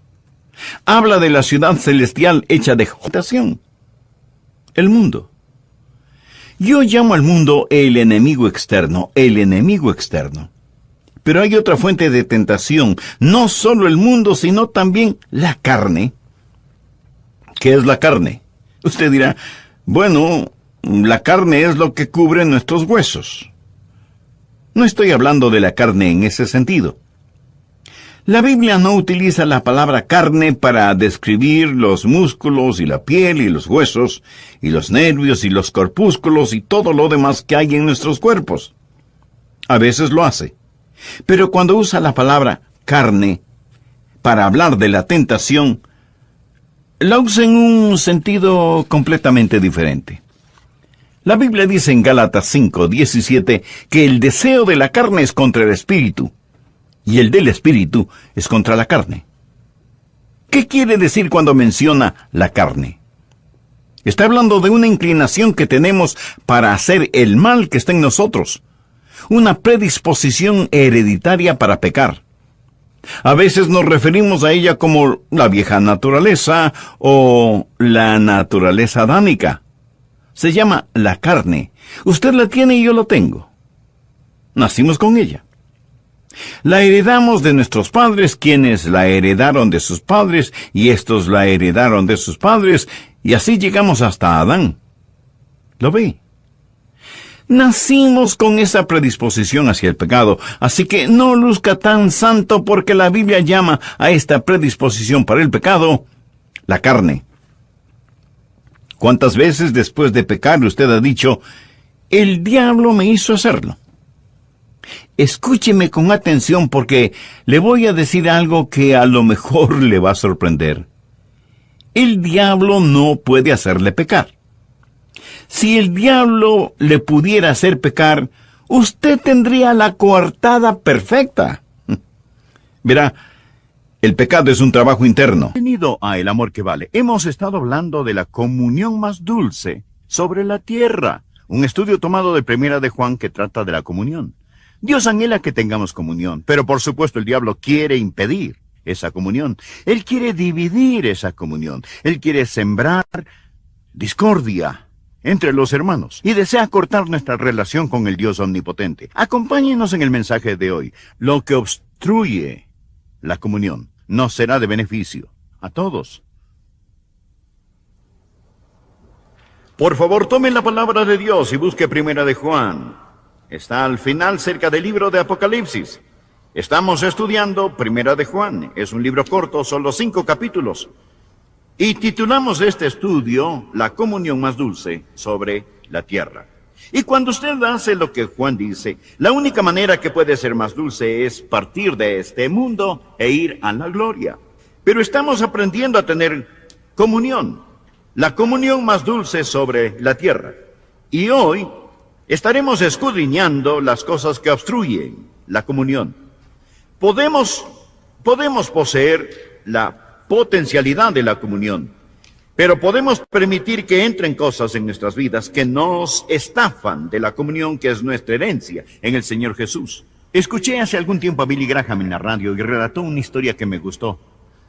Habla de la ciudad celestial hecha de jotación, el mundo. Yo llamo al mundo el enemigo externo, el enemigo externo. Pero hay otra fuente de tentación, no solo el mundo, sino también la carne. ¿Qué es la carne? Usted dirá, bueno, la carne es lo que cubre nuestros huesos. No estoy hablando de la carne en ese sentido. La Biblia no utiliza la palabra carne para describir los músculos y la piel y los huesos y los nervios y los corpúsculos y todo lo demás que hay en nuestros cuerpos. A veces lo hace. Pero cuando usa la palabra carne para hablar de la tentación, la usa en un sentido completamente diferente. La Biblia dice en Gálatas 5:17 que el deseo de la carne es contra el espíritu, y el del espíritu es contra la carne. ¿Qué quiere decir cuando menciona la carne? Está hablando de una inclinación que tenemos para hacer el mal que está en nosotros, una predisposición hereditaria para pecar. A veces nos referimos a ella como la vieja naturaleza o la naturaleza adámica. Se llama la carne. Usted la tiene y yo la tengo. Nacimos con ella. La heredamos de nuestros padres, quienes la heredaron de sus padres, y estos la heredaron de sus padres, y así llegamos hasta Adán. ¿Lo ve? Nacimos con esa predisposición hacia el pecado, así que no luzca tan santo porque la Biblia llama a esta predisposición para el pecado la carne. ¿Cuántas veces después de pecar usted ha dicho, el diablo me hizo hacerlo. Escúcheme con atención porque le voy a decir algo que a lo mejor le va a sorprender. El diablo no puede hacerle pecar. Si el diablo le pudiera hacer pecar, usted tendría la coartada perfecta. Verá, el pecado es un trabajo interno. Bienvenido a El Amor que Vale. Hemos estado hablando de la comunión más dulce sobre la tierra. Un estudio tomado de Primera de Juan que trata de la comunión. Dios anhela que tengamos comunión, pero por supuesto el diablo quiere impedir esa comunión. Él quiere dividir esa comunión. Él quiere sembrar discordia entre los hermanos y desea cortar nuestra relación con el Dios omnipotente. Acompáñenos en el mensaje de hoy. Lo que obstruye la comunión nos será de beneficio a todos. Por favor, tome la palabra de Dios y busque Primera de Juan. Está al final, cerca del libro de Apocalipsis. Estamos estudiando Primera de Juan. Es un libro corto, solo 5 capítulos. Y titulamos este estudio La comunión más dulce sobre la tierra. Y cuando usted hace lo que Juan dice, la única manera que puede ser más dulce es partir de este mundo e ir a la gloria. Pero estamos aprendiendo a tener comunión, la comunión más dulce sobre la tierra. Y hoy estaremos escudriñando las cosas que obstruyen la comunión. Podemos poseer la potencialidad de la comunión, pero podemos permitir que entren cosas en nuestras vidas que nos estafan de la comunión que es nuestra herencia en el Señor Jesús. Escuché hace algún tiempo a Billy Graham en la radio y relató una historia que me gustó.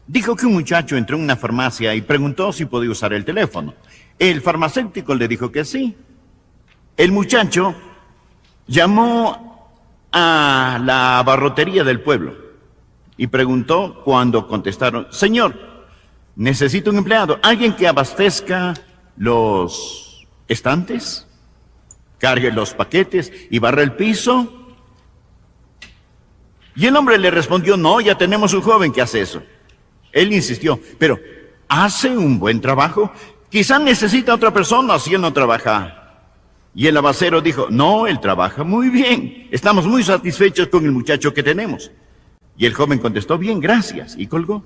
Dijo que un muchacho entró en una farmacia y preguntó si podía usar el teléfono. El farmacéutico le dijo que sí. El muchacho llamó a la abarrotería del pueblo y preguntó cuando contestaron: señor, necesito un empleado, alguien que abastezca los estantes, cargue los paquetes y barre el piso. Y el hombre le respondió: no, ya tenemos un joven que hace eso. Él insistió: pero ¿hace un buen trabajo? Quizá necesita otra persona si él no trabaja. Y el abacero dijo: no, él trabaja muy bien. Estamos muy satisfechos con el muchacho que tenemos. Y el joven contestó: bien, gracias, y colgó.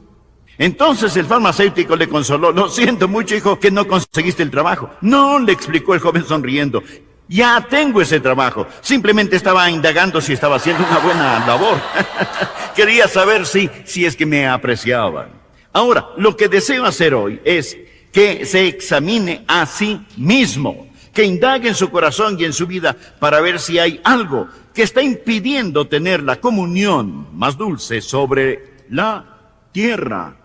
Entonces el farmacéutico le consoló: lo siento mucho, hijo, que no conseguiste el trabajo. No, le explicó el joven sonriendo, ya tengo ese trabajo. Simplemente estaba indagando si estaba haciendo una buena labor. Quería saber si es que me apreciaban. Ahora, lo que deseo hacer hoy es que se examine a sí mismo, que indague en su corazón y en su vida para ver si hay algo que está impidiendo tener la comunión más dulce sobre la tierra.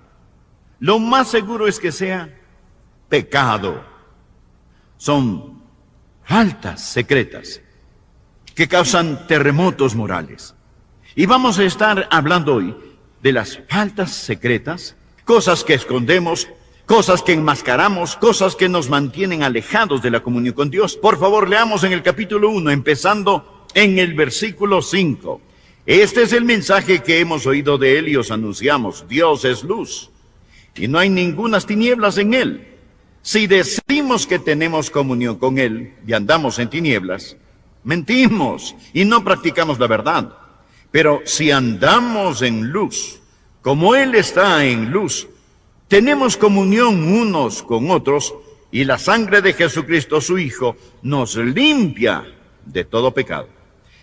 Lo más seguro es que sea pecado. Son faltas secretas que causan terremotos morales. Y vamos a estar hablando hoy de las faltas secretas, cosas que escondemos, cosas que enmascaramos, cosas que nos mantienen alejados de la comunión con Dios. Por favor, leamos en el capítulo 1, empezando en el versículo 5. Este es el mensaje que hemos oído de él y os anunciamos: Dios es luz, y no hay ningunas tinieblas en él. Si decimos que tenemos comunión con él y andamos en tinieblas, mentimos y no practicamos la verdad. Pero si andamos en luz, como él está en luz, tenemos comunión unos con otros, y la sangre de Jesucristo, su Hijo, nos limpia de todo pecado.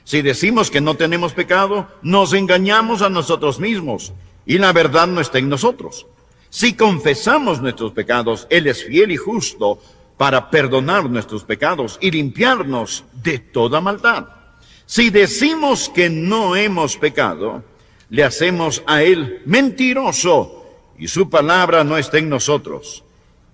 Si decimos que no tenemos pecado, nos engañamos a nosotros mismos, y la verdad no está en nosotros. Si confesamos nuestros pecados, Él es fiel y justo para perdonar nuestros pecados y limpiarnos de toda maldad. Si decimos que no hemos pecado, le hacemos a Él mentiroso, y su palabra no está en nosotros.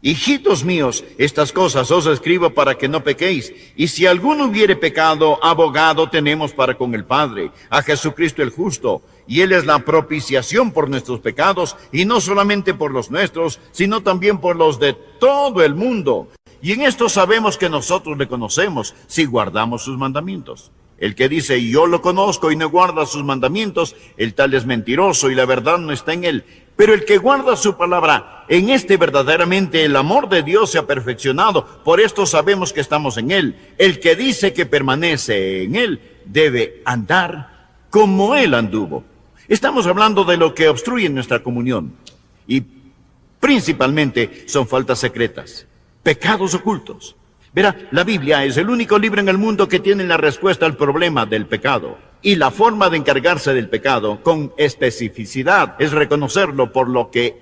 Hijitos míos, estas cosas os escribo para que no pequéis. Y si alguno hubiere pecado, abogado tenemos para con el Padre, a Jesucristo el justo. Y Él es la propiciación por nuestros pecados, y no solamente por los nuestros, sino también por los de todo el mundo. Y en esto sabemos que nosotros le conocemos, si guardamos sus mandamientos. El que dice: yo lo conozco y no guarda sus mandamientos, el tal es mentiroso y la verdad no está en él. Pero el que guarda su palabra, en este verdaderamente el amor de Dios se ha perfeccionado. Por esto sabemos que estamos en Él. El que dice que permanece en Él debe andar como Él anduvo. Estamos hablando de lo que obstruye nuestra comunión. Y principalmente son faltas secretas, pecados ocultos. Verá, la Biblia es el único libro en el mundo que tiene la respuesta al problema del pecado. Y la forma de encargarse del pecado con especificidad es reconocerlo por lo que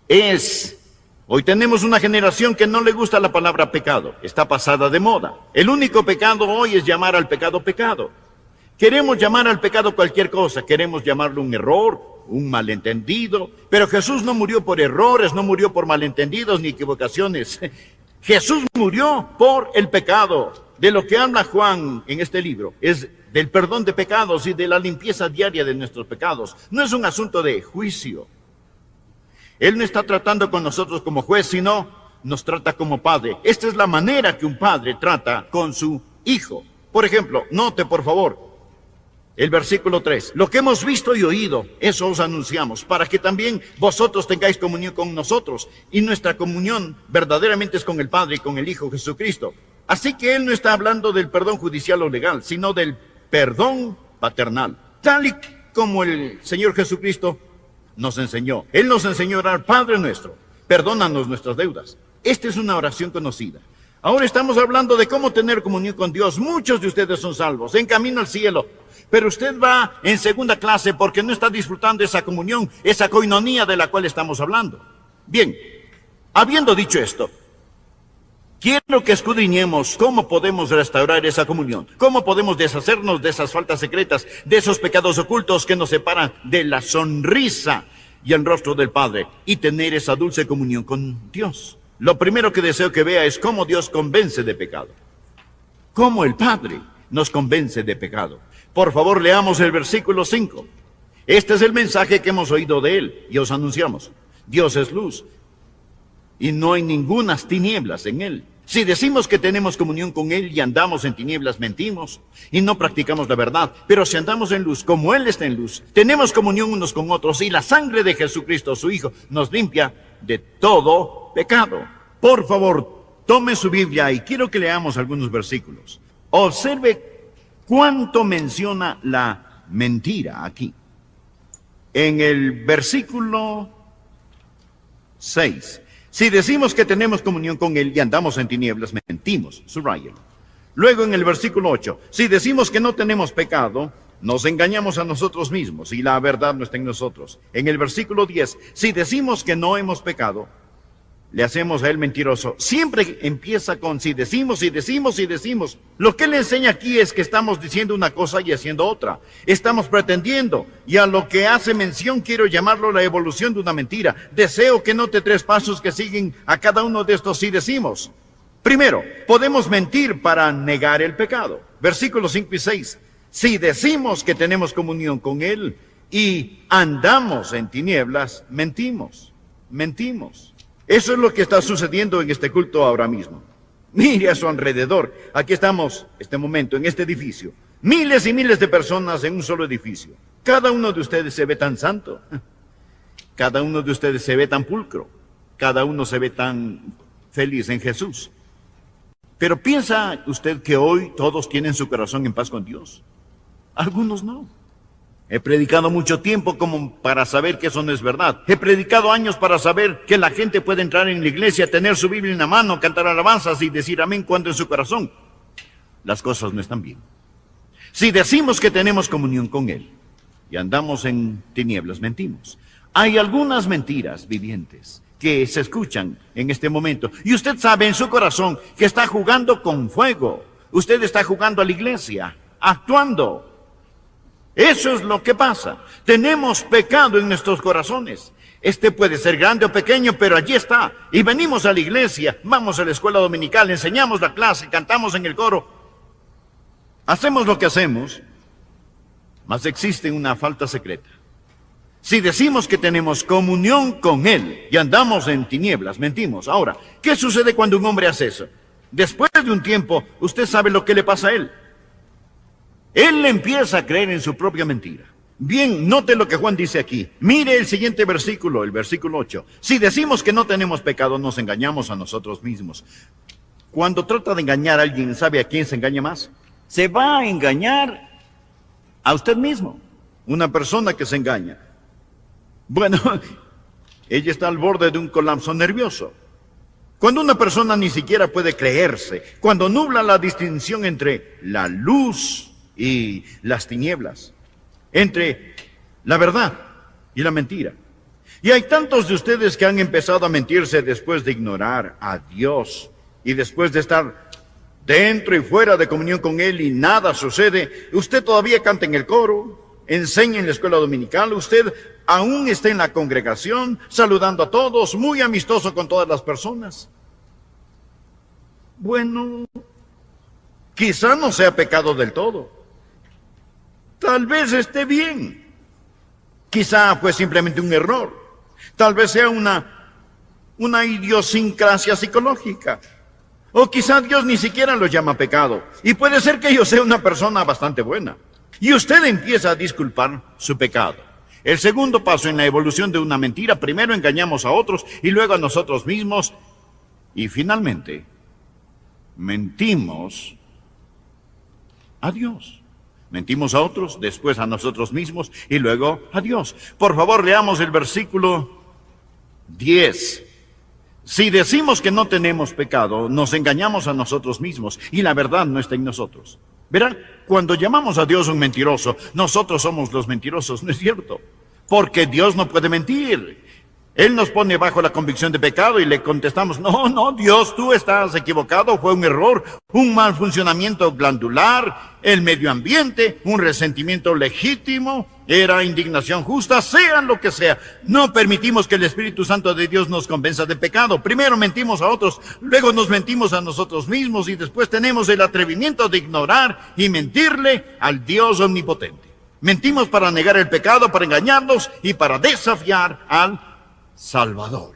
es. Hoy tenemos una generación que no le gusta la palabra pecado. Está pasada de moda. El único pecado hoy es llamar al pecado pecado. Queremos llamar al pecado cualquier cosa. Queremos llamarlo un error, un malentendido. Pero Jesús no murió por errores, no murió por malentendidos ni equivocaciones. Jesús murió por el pecado. De lo que habla Juan en este libro es del perdón de pecados y de la limpieza diaria de nuestros pecados. No es un asunto de juicio. Él no está tratando con nosotros como juez, sino nos trata como padre. Esta es la manera que un padre trata con su hijo. Por ejemplo, note por favor el versículo 3. Lo que hemos visto y oído, eso os anunciamos, para que también vosotros tengáis comunión con nosotros. Y nuestra comunión verdaderamente es con el Padre y con el Hijo Jesucristo. Así que Él no está hablando del perdón judicial o legal, sino del perdón paternal. Tal y como el Señor Jesucristo nos enseñó. Él nos enseñó a orar: Padre nuestro, perdónanos nuestras deudas. Esta es una oración conocida. Ahora estamos hablando de cómo tener comunión con Dios. Muchos de ustedes son salvos, en camino al cielo. Pero usted va en segunda clase porque no está disfrutando esa comunión, esa coinonía de la cual estamos hablando. Bien, habiendo dicho esto, quiero que escudriñemos cómo podemos restaurar esa comunión, cómo podemos deshacernos de esas faltas secretas, de esos pecados ocultos que nos separan de la sonrisa y el rostro del Padre y tener esa dulce comunión con Dios. Lo primero que deseo que vea es cómo Dios convence de pecado, cómo el Padre nos convence de pecado. Por favor, leamos el versículo 5. Este es el mensaje que hemos oído de Él y os anunciamos. Dios es luz y no hay ningunas tinieblas en Él. Si decimos que tenemos comunión con Él y andamos en tinieblas, mentimos y no practicamos la verdad. Pero si andamos en luz, como Él está en luz, tenemos comunión unos con otros y la sangre de Jesucristo, su Hijo, nos limpia de todo pecado. Por favor, tome su Biblia y quiero que leamos algunos versículos. Observe cuánto menciona la mentira aquí. En el versículo 6. Si decimos que tenemos comunión con Él y andamos en tinieblas, mentimos. Subrayelo. Luego en el versículo 8. Si decimos que no tenemos pecado, nos engañamos a nosotros mismos y la verdad no está en nosotros. En el versículo 10. Si decimos que no hemos pecado, le hacemos a Él mentiroso. Siempre empieza con si decimos, y decimos, y decimos. Lo que Él enseña aquí es que estamos diciendo una cosa y haciendo otra. Estamos pretendiendo. Y a lo que hace mención quiero llamarlo la evolución de una mentira. Deseo que note 3 pasos que siguen a cada uno de estos si decimos. Primero, podemos mentir para negar el pecado. Versículos 5 y 6. Si decimos que tenemos comunión con Él y andamos en tinieblas, mentimos. Mentimos. Eso es lo que está sucediendo en este culto ahora mismo. Mire a su alrededor. Aquí estamos, este momento, en este edificio. Miles y miles de personas en un solo edificio. Cada uno de ustedes se ve tan santo. Cada uno de ustedes se ve tan pulcro. Cada uno se ve tan feliz en Jesús. Pero ¿piensa usted que hoy todos tienen su corazón en paz con Dios? Algunos no. He predicado mucho tiempo como para saber que eso no es verdad. He predicado años para saber que la gente puede entrar en la iglesia, tener su Biblia en la mano, cantar alabanzas y decir amén cuando en su corazón las cosas no están bien. Si decimos que tenemos comunión con Él y andamos en tinieblas, mentimos. Hay algunas mentiras vivientes que se escuchan en este momento. Y usted sabe en su corazón que está jugando con fuego. Usted está jugando a la iglesia, actuando. Eso es lo que pasa. Tenemos pecado en nuestros corazones. Este puede ser grande o pequeño, pero allí está. Y venimos a la iglesia, vamos a la escuela dominical, enseñamos la clase, cantamos en el coro. Hacemos lo que hacemos, mas existe una falta secreta. Si decimos que tenemos comunión con Él y andamos en tinieblas, mentimos. Ahora, ¿qué sucede cuando un hombre hace eso? Después de un tiempo, usted sabe lo que le pasa a él. Él empieza a creer en su propia mentira. Bien, note lo que Juan dice aquí. Mire el siguiente versículo, el versículo 8. Si decimos que no tenemos pecado, nos engañamos a nosotros mismos. Cuando trata de engañar a alguien, ¿sabe a quién se engaña más? Se va a engañar a usted mismo. Una persona que se engaña. Bueno, ella está al borde de un colapso nervioso. Cuando una persona ni siquiera puede creerse, cuando nubla la distinción entre la luz y las tinieblas, entre la verdad y la mentira. Y hay tantos de ustedes que han empezado a mentirse después de ignorar a Dios y después de estar dentro y fuera de comunión con Él y nada sucede. Usted todavía canta en el coro, enseña en la escuela dominical, usted aún está en la congregación, saludando a todos, muy amistoso con todas las personas. Bueno, quizá no sea pecado del todo. Tal vez esté bien. Quizá fue simplemente un error. Tal vez sea una idiosincrasia psicológica. O quizá Dios ni siquiera lo llama pecado. Y puede ser que yo sea una persona bastante buena. Y usted empieza a disculpar su pecado. El segundo paso en la evolución de una mentira, primero engañamos a otros y luego a nosotros mismos. Y finalmente, mentimos a Dios. Mentimos a otros, después a nosotros mismos y luego a Dios. Por favor, leamos el versículo 10. Si decimos que no tenemos pecado, nos engañamos a nosotros mismos y la verdad no está en nosotros. Verán, cuando llamamos a Dios un mentiroso, nosotros somos los mentirosos, ¿no es cierto? Porque Dios no puede mentir. Él nos pone bajo la convicción de pecado y le contestamos, no, Dios, tú estás equivocado, fue un error, un mal funcionamiento glandular, el medio ambiente, un resentimiento legítimo, era indignación justa, sea lo que sea. No permitimos que el Espíritu Santo de Dios nos convenza de pecado. Primero mentimos a otros, luego nos mentimos a nosotros mismos y después tenemos el atrevimiento de ignorar y mentirle al Dios omnipotente. Mentimos para negar el pecado, para engañarnos y para desafiar al Salvador.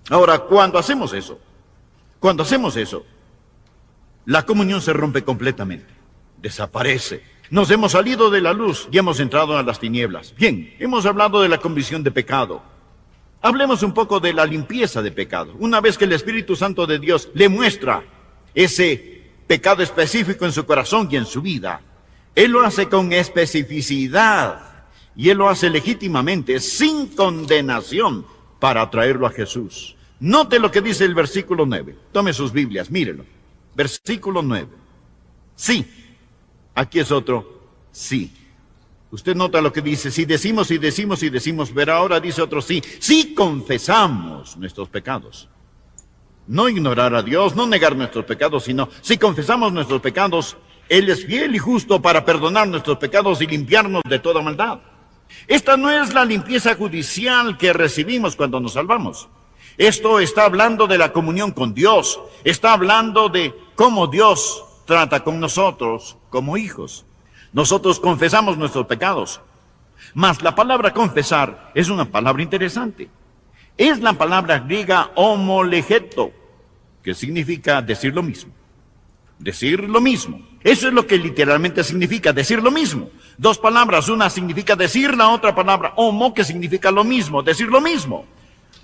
Ahora, cuando hacemos eso, la comunión se rompe completamente, desaparece. Nos hemos salido de la luz y hemos entrado a las tinieblas. Bien, hemos hablado de la convicción de pecado. Hablemos un poco de la limpieza de pecado. Una vez que el Espíritu Santo de Dios le muestra ese pecado específico en su corazón y en su vida, Él lo hace con especificidad. Y Él lo hace legítimamente, sin condenación, para traerlo a Jesús. Note lo que dice el versículo 9. Tome sus Biblias, mírelo. Versículo 9. Sí. Aquí es otro. Sí. Usted nota lo que dice. Si decimos, pero ahora dice otro sí. Si confesamos nuestros pecados. No ignorar a Dios, no negar nuestros pecados, sino si confesamos nuestros pecados, Él es fiel y justo para perdonar nuestros pecados y limpiarnos de toda maldad. Esta no es la limpieza judicial que recibimos cuando nos salvamos. Esto está hablando de la comunión con Dios. Está hablando de cómo Dios trata con nosotros como hijos. Nosotros confesamos nuestros pecados. Mas la palabra confesar es una palabra interesante. Es la palabra griega homolegeto, que significa decir lo mismo. Decir lo mismo. Eso es lo que literalmente significa, decir lo mismo. Dos palabras, una significa decir, la otra palabra homo, que significa lo mismo, decir lo mismo.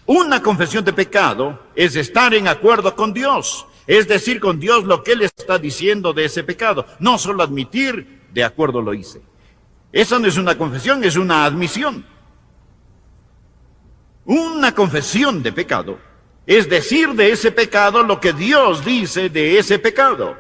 Una confesión de pecado es estar en acuerdo con Dios, es decir con Dios lo que Él está diciendo de ese pecado, no solo admitir, de acuerdo lo hice. Esa no es una confesión, es una admisión. Una confesión de pecado es decir de ese pecado lo que Dios dice de ese pecado.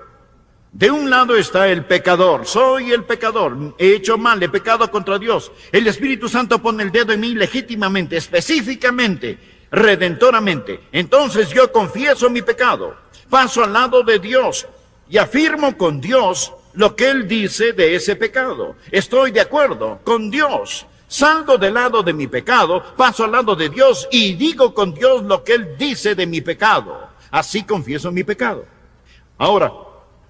De un lado está el pecador, soy el pecador, he hecho mal, he pecado contra Dios. El Espíritu Santo pone el dedo en mí legítimamente, específicamente, redentoramente. Entonces yo confieso mi pecado, paso al lado de Dios y afirmo con Dios lo que Él dice de ese pecado. Estoy de acuerdo con Dios. Salgo del lado de mi pecado, paso al lado de Dios y digo con Dios lo que Él dice de mi pecado. Así confieso mi pecado. Ahora,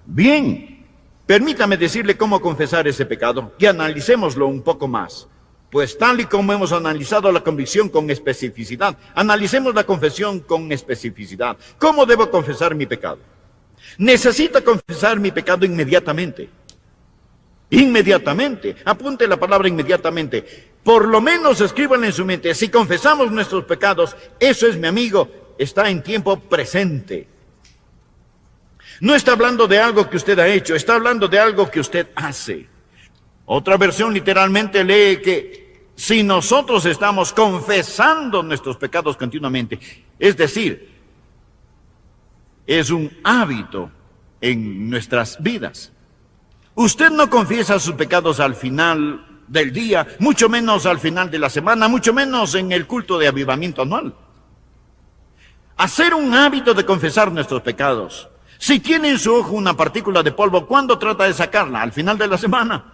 bien, permítame decirle cómo confesar ese pecado y analicémoslo un poco más. Pues tal y como hemos analizado la convicción con especificidad, analicemos la confesión con especificidad. ¿Cómo debo confesar mi pecado? Necesito confesar mi pecado inmediatamente. Inmediatamente. Apunte la palabra inmediatamente. Por lo menos escríbanla en su mente. Si confesamos nuestros pecados, eso es, mi amigo, está en tiempo presente. No está hablando de algo que usted ha hecho, está hablando de algo que usted hace. Otra versión literalmente lee que si nosotros estamos confesando nuestros pecados continuamente, es decir, es un hábito en nuestras vidas. Usted no confiesa sus pecados al final del día, mucho menos al final de la semana, mucho menos en el culto de avivamiento anual. Hacer un hábito de confesar nuestros pecados. Si tiene en su ojo una partícula de polvo, ¿cuándo trata de sacarla? ¿Al final de la semana?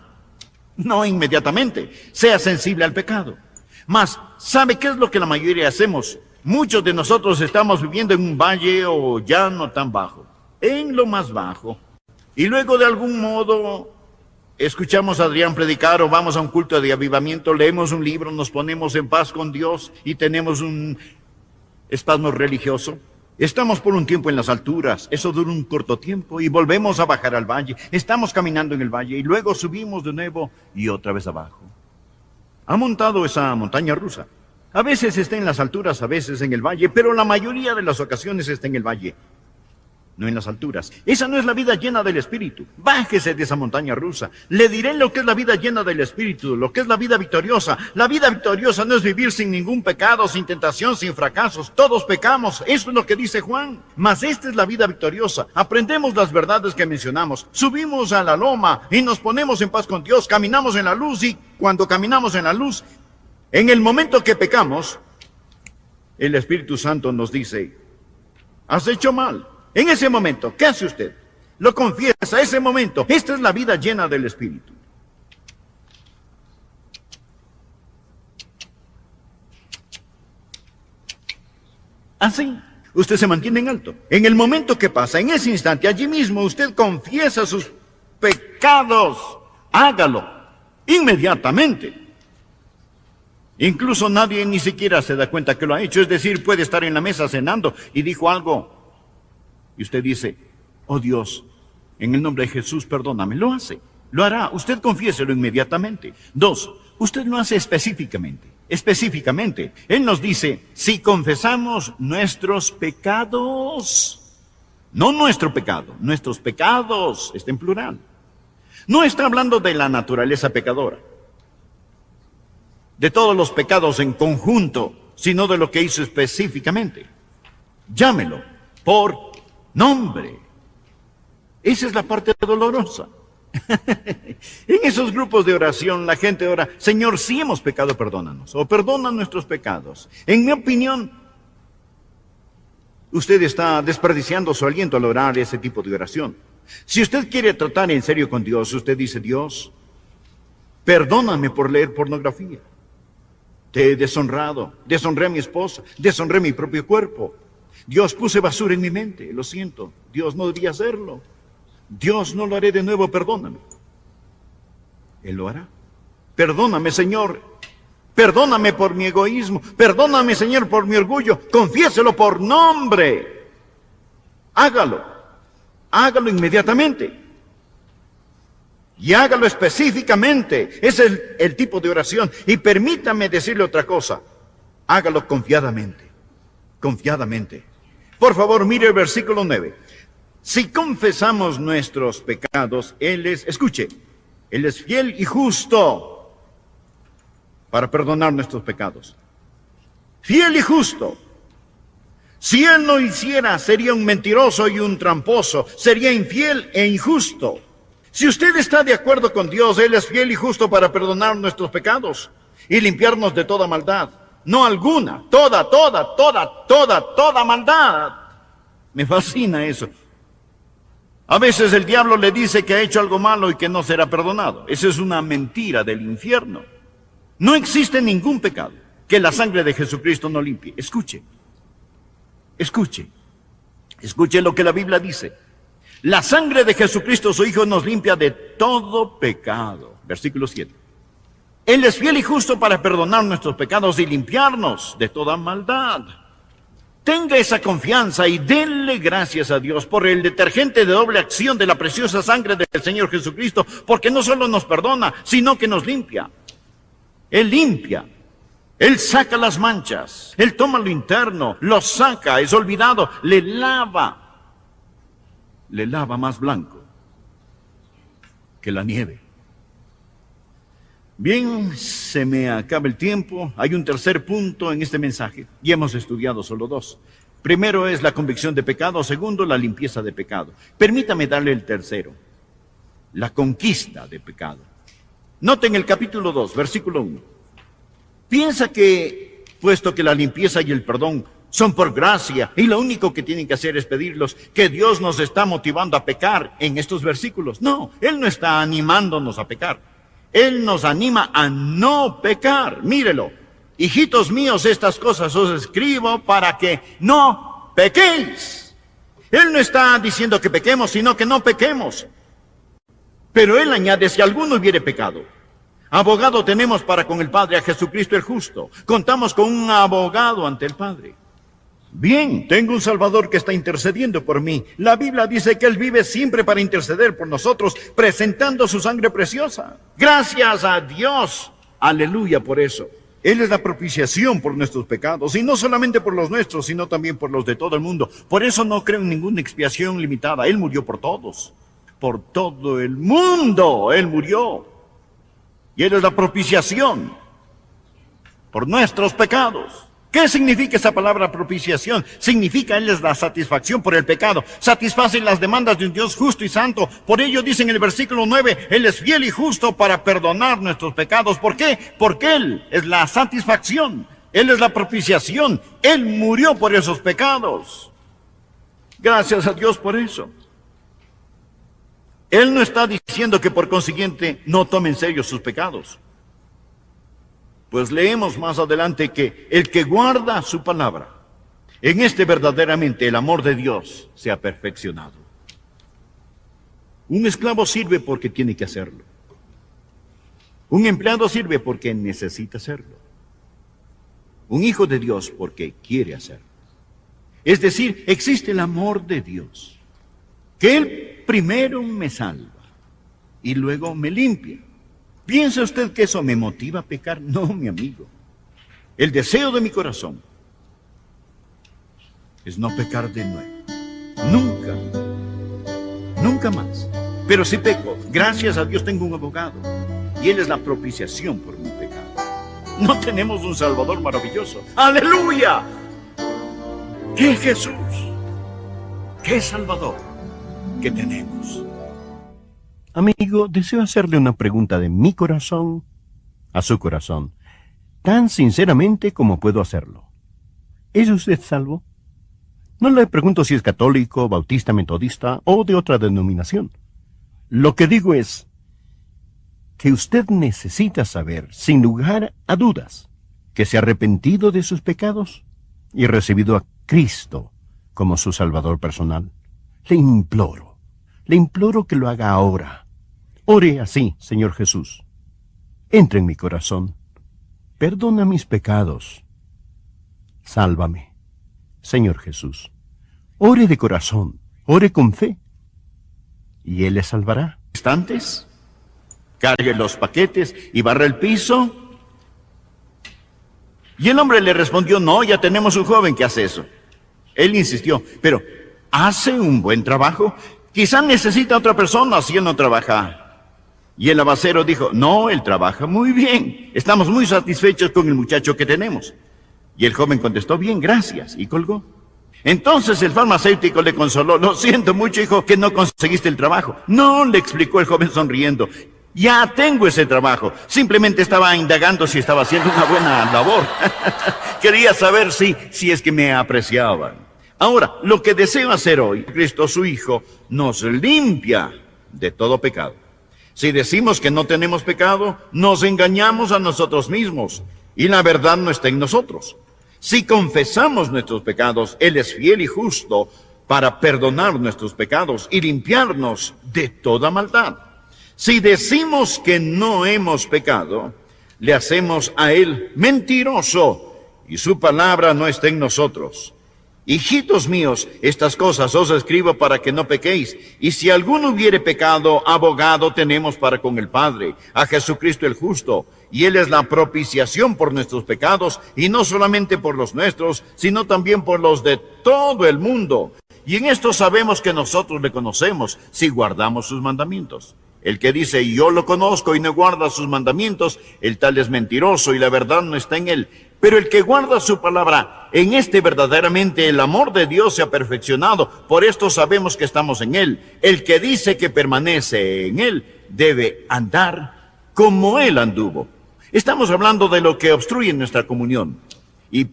No inmediatamente. Sea sensible al pecado. Mas, ¿sabe qué es lo que la mayoría hacemos? Muchos de nosotros estamos viviendo en un valle o ya no tan bajo, en lo más bajo. Y luego de algún modo escuchamos a Adrián predicar o vamos a un culto de avivamiento, leemos un libro, nos ponemos en paz con Dios y tenemos un espasmo religioso. Estamos por un tiempo en las alturas, eso dura un corto tiempo y volvemos a bajar al valle. Estamos caminando en el valle y luego subimos de nuevo y otra vez abajo. ¿Ha montado esa montaña rusa? A veces está en las alturas, a veces en el valle, pero la mayoría de las ocasiones está en el valle, no en las alturas. Esa no es la vida llena del Espíritu. Bájese de esa montaña rusa. Le diré lo que es la vida llena del Espíritu, lo que es la vida victoriosa. La vida victoriosa no es vivir sin ningún pecado, sin tentación, sin fracasos. Todos pecamos, eso es lo que dice Juan. Mas esta es la vida victoriosa. Aprendemos las verdades que mencionamos. Subimos a la loma y nos ponemos en paz con Dios. Caminamos en la luz y cuando caminamos en la luz, en el momento que pecamos, el Espíritu Santo nos dice, has hecho mal. En ese momento, ¿qué hace usted? Lo confiesa, ese momento. Esta es la vida llena del Espíritu. Así, usted se mantiene en alto. En el momento que pasa, en ese instante, allí mismo, usted confiesa sus pecados. Hágalo, inmediatamente. Incluso nadie ni siquiera se da cuenta que lo ha hecho. Es decir, puede estar en la mesa cenando y dijo algo. Y usted dice, oh Dios, en el nombre de Jesús, perdóname. Lo hace, lo hará. Usted confiéselo inmediatamente. 2, usted lo hace específicamente. Específicamente. Él nos dice, si confesamos nuestros pecados, no nuestro pecado, nuestros pecados, está en plural. No está hablando de la naturaleza pecadora, de todos los pecados en conjunto, sino de lo que hizo específicamente. Llámelo por nombre. Esa es la parte dolorosa. En esos grupos de oración la gente ora, Señor, si hemos pecado, perdónanos, o perdona nuestros pecados. En mi opinión, usted está desperdiciando su aliento al orar ese tipo de oración. Si usted quiere tratar en serio con Dios, usted dice, Dios, perdóname por leer pornografía. Te he deshonrado, deshonré a mi esposa, deshonré mi propio cuerpo. Dios, puse basura en mi mente, lo siento. Dios, no debía hacerlo. Dios, no lo haré de nuevo, perdóname. Él lo hará. Perdóname, Señor. Perdóname por mi egoísmo. Perdóname, Señor, por mi orgullo. Confiéselo por nombre. Hágalo. Hágalo inmediatamente. Y hágalo específicamente. Ese es el tipo de oración. Y permítame decirle otra cosa. Hágalo confiadamente. Confiadamente. Por favor, mire el versículo 9. Si confesamos nuestros pecados, Él es, escuche, Él es fiel y justo para perdonar nuestros pecados. Fiel y justo. Si Él no hiciera, sería un mentiroso y un tramposo. Sería infiel e injusto. Si usted está de acuerdo con Dios, Él es fiel y justo para perdonar nuestros pecados y limpiarnos de toda maldad. No alguna, toda maldad. Me fascina eso. A veces el diablo le dice que ha hecho algo malo y que no será perdonado. Esa es una mentira del infierno. No existe ningún pecado que la sangre de Jesucristo no limpie. Escuche, escuche, escuche lo que la Biblia dice. La sangre de Jesucristo, su Hijo, nos limpia de todo pecado. Versículo 7. Él es fiel y justo para perdonar nuestros pecados y limpiarnos de toda maldad. Tenga esa confianza y denle gracias a Dios por el detergente de doble acción de la preciosa sangre del Señor Jesucristo, porque no solo nos perdona, sino que nos limpia. Él limpia. Él saca las manchas. Él toma lo interno, lo saca, es olvidado, le lava. Le lava más blanco que la nieve. Bien, se me acaba el tiempo. Hay un tercer punto en este mensaje y hemos estudiado solo dos. Primero es la convicción de pecado, segundo la limpieza de pecado. Permítame darle el tercero, la conquista de pecado. Noten el capítulo 2, versículo 1. Piensa que, puesto que la limpieza y el perdón son por gracia y lo único que tienen que hacer es pedirlos, que Dios nos está motivando a pecar en estos versículos. No, Él no está animándonos a pecar. Él nos anima a no pecar. Mírelo. Hijitos míos, estas cosas os escribo para que no pequéis. Él no está diciendo que pequemos, sino que no pequemos. Pero Él añade, si alguno hubiere pecado, abogado tenemos para con el Padre, a Jesucristo el justo. Contamos con un abogado ante el Padre. Bien, tengo un Salvador que está intercediendo por mí. La Biblia dice que Él vive siempre para interceder por nosotros, presentando su sangre preciosa. Gracias a Dios. Aleluya por eso. Él es la propiciación por nuestros pecados, y no solamente por los nuestros, sino también por los de todo el mundo. Por eso no creo en ninguna expiación limitada. Él murió por todos. Por todo el mundo Él murió. Y Él es la propiciación por nuestros pecados. ¿Qué significa esa palabra propiciación? Significa Él es la satisfacción por el pecado. Satisface las demandas de un Dios justo y santo. Por ello dice en el versículo 9, Él es fiel y justo para perdonar nuestros pecados. ¿Por qué? Porque Él es la satisfacción. Él es la propiciación. Él murió por esos pecados. Gracias a Dios por eso. Él no está diciendo que por consiguiente no tome en serio sus pecados. Pues leemos más adelante que el que guarda su palabra, en este verdaderamente el amor de Dios se ha perfeccionado. Un esclavo sirve porque tiene que hacerlo. Un empleado sirve porque necesita hacerlo. Un hijo de Dios porque quiere hacerlo. Es decir, existe el amor de Dios, que Él primero me salva y luego me limpia. ¿Piensa usted que eso me motiva a pecar? No, mi amigo. El deseo de mi corazón es no pecar de nuevo. Nunca. Nunca más. Pero si peco, gracias a Dios tengo un abogado. Y Él es la propiciación por mi pecado. No tenemos un Salvador maravilloso. ¡Aleluya! ¡Qué Jesús! ¡Qué Salvador que tenemos! Amigo, deseo hacerle una pregunta de mi corazón a su corazón, tan sinceramente como puedo hacerlo. ¿Es usted salvo? No le pregunto si es católico, bautista, metodista o de otra denominación. Lo que digo es que usted necesita saber, sin lugar a dudas, que se ha arrepentido de sus pecados y recibido a Cristo como su Salvador personal. Le imploro que lo haga ahora. Ore así, Señor Jesús. Entra en mi corazón. Perdona mis pecados. Sálvame, Señor Jesús. Ore de corazón, ore con fe, y Él le salvará. Instantes, cargue los paquetes y barre el piso. Y el hombre le respondió, no, ya tenemos un joven que hace eso. Él insistió, pero ¿hace un buen trabajo? Quizá necesita otra persona si él no trabaja. Y el abacero dijo, no, él trabaja muy bien. Estamos muy satisfechos con el muchacho que tenemos. Y el joven contestó, bien, gracias, y colgó. Entonces el farmacéutico le consoló, lo siento mucho, hijo, que no conseguiste el trabajo. No, le explicó el joven sonriendo, ya tengo ese trabajo. Simplemente estaba indagando si estaba haciendo una buena labor. Quería saber si es que me apreciaban. Ahora, lo que deseo hacer hoy, Cristo su Hijo, nos limpia de todo pecado. Si decimos que no tenemos pecado, nos engañamos a nosotros mismos y la verdad no está en nosotros. Si confesamos nuestros pecados, Él es fiel y justo para perdonar nuestros pecados y limpiarnos de toda maldad. Si decimos que no hemos pecado, le hacemos a Él mentiroso y su palabra no está en nosotros. Hijitos míos, estas cosas os escribo para que no pequéis. Y si alguno hubiere pecado, abogado tenemos para con el Padre, a Jesucristo el justo. Y Él es la propiciación por nuestros pecados, y no solamente por los nuestros, sino también por los de todo el mundo. Y en esto sabemos que nosotros le conocemos, si guardamos sus mandamientos. El que dice, yo lo conozco y no guarda sus mandamientos, el tal es mentiroso y la verdad no está en él. Pero el que guarda su palabra, en este verdaderamente el amor de Dios se ha perfeccionado. Por esto sabemos que estamos en él. El que dice que permanece en él, debe andar como él anduvo. Estamos hablando de lo que obstruye nuestra comunión. Y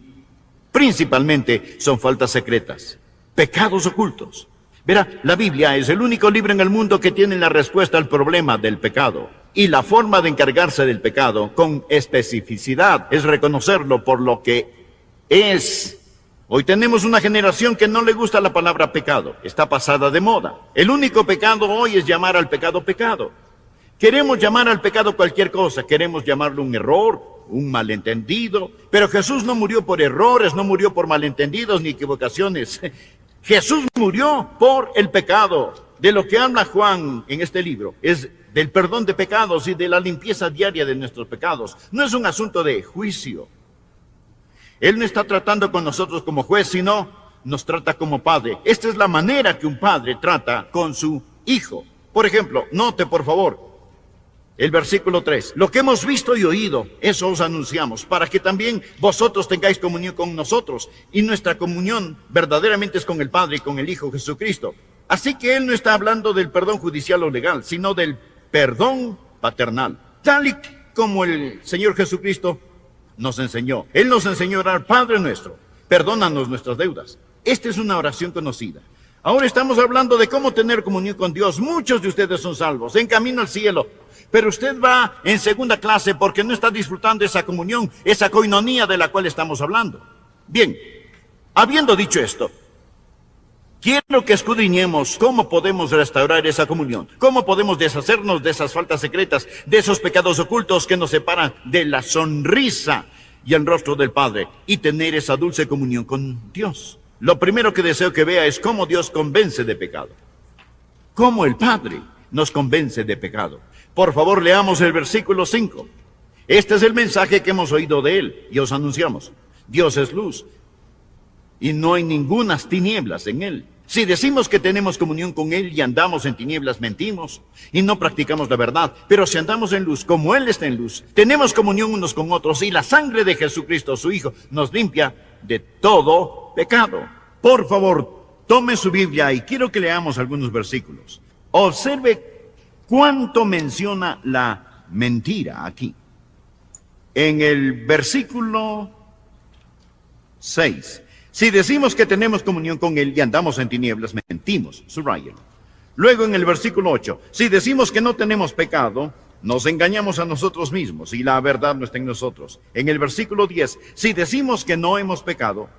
principalmente son faltas secretas, pecados ocultos. Verá, la Biblia es el único libro en el mundo que tiene la respuesta al problema del pecado. Y la forma de encargarse del pecado con especificidad es reconocerlo por lo que es. Hoy tenemos una generación que no le gusta la palabra pecado. Está pasada de moda. El único pecado hoy es llamar al pecado pecado. Queremos llamar al pecado cualquier cosa. Queremos llamarlo un error, un malentendido. Pero Jesús no murió por errores, no murió por malentendidos ni equivocaciones. Jesús murió por el pecado. De lo que habla Juan en este libro es del perdón de pecados y de la limpieza diaria de nuestros pecados. No es un asunto de juicio. Él no está tratando con nosotros como juez, sino nos trata como padre. Esta es la manera que un padre trata con su hijo. Por ejemplo, note por favor el versículo 3. Lo que hemos visto y oído, eso os anunciamos, para que también vosotros tengáis comunión con nosotros. Y nuestra comunión verdaderamente es con el Padre y con el Hijo Jesucristo. Así que Él no está hablando del perdón judicial o legal, sino del perdón paternal. Tal y como el Señor Jesucristo nos enseñó. Él nos enseñó a orar, Padre nuestro, perdónanos nuestras deudas. Esta es una oración conocida. Ahora estamos hablando de cómo tener comunión con Dios. Muchos de ustedes son salvos, en camino al cielo. Pero usted va en segunda clase porque no está disfrutando esa comunión, esa coinonía de la cual estamos hablando. Bien, habiendo dicho esto, quiero que escudriñemos cómo podemos restaurar esa comunión, cómo podemos deshacernos de esas faltas secretas, de esos pecados ocultos que nos separan de la sonrisa y el rostro del Padre y tener esa dulce comunión con Dios. Lo primero que deseo que vea es cómo Dios convence de pecado, cómo el Padre nos convence de pecado. Por favor, leamos el versículo 5. Este es el mensaje que hemos oído de Él y os anunciamos. Dios es luz y no hay ningunas tinieblas en Él. Si decimos que tenemos comunión con Él y andamos en tinieblas, mentimos y no practicamos la verdad. Pero si andamos en luz, como Él está en luz, tenemos comunión unos con otros y la sangre de Jesucristo, su Hijo, nos limpia de todo pecado. Por favor, tome su Biblia y quiero que leamos algunos versículos. Observe cuánto menciona la mentira aquí. En el versículo 6. Si decimos que tenemos comunión con Él y andamos en tinieblas, mentimos. Subrayenlo. Luego en el versículo 8. Si decimos que no tenemos pecado, nos engañamos a nosotros mismos y la verdad no está en nosotros. En el versículo 10. Si decimos que no hemos pecado,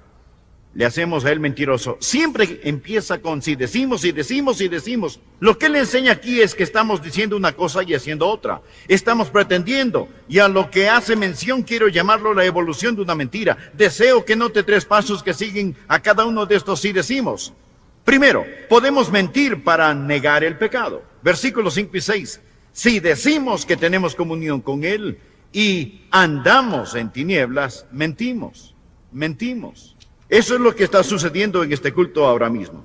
le hacemos a Él mentiroso. Siempre empieza con si decimos, si decimos, si decimos. Lo que Él enseña aquí es que estamos diciendo una cosa y haciendo otra. Estamos pretendiendo. Y a lo que hace mención quiero llamarlo la evolución de una mentira. Deseo que note 3 pasos que siguen a cada uno de estos si decimos. Primero, podemos mentir para negar el pecado. Versículos 5 y 6. Si decimos que tenemos comunión con Él y andamos en tinieblas, mentimos. Mentimos. Eso es lo que está sucediendo en este culto ahora mismo.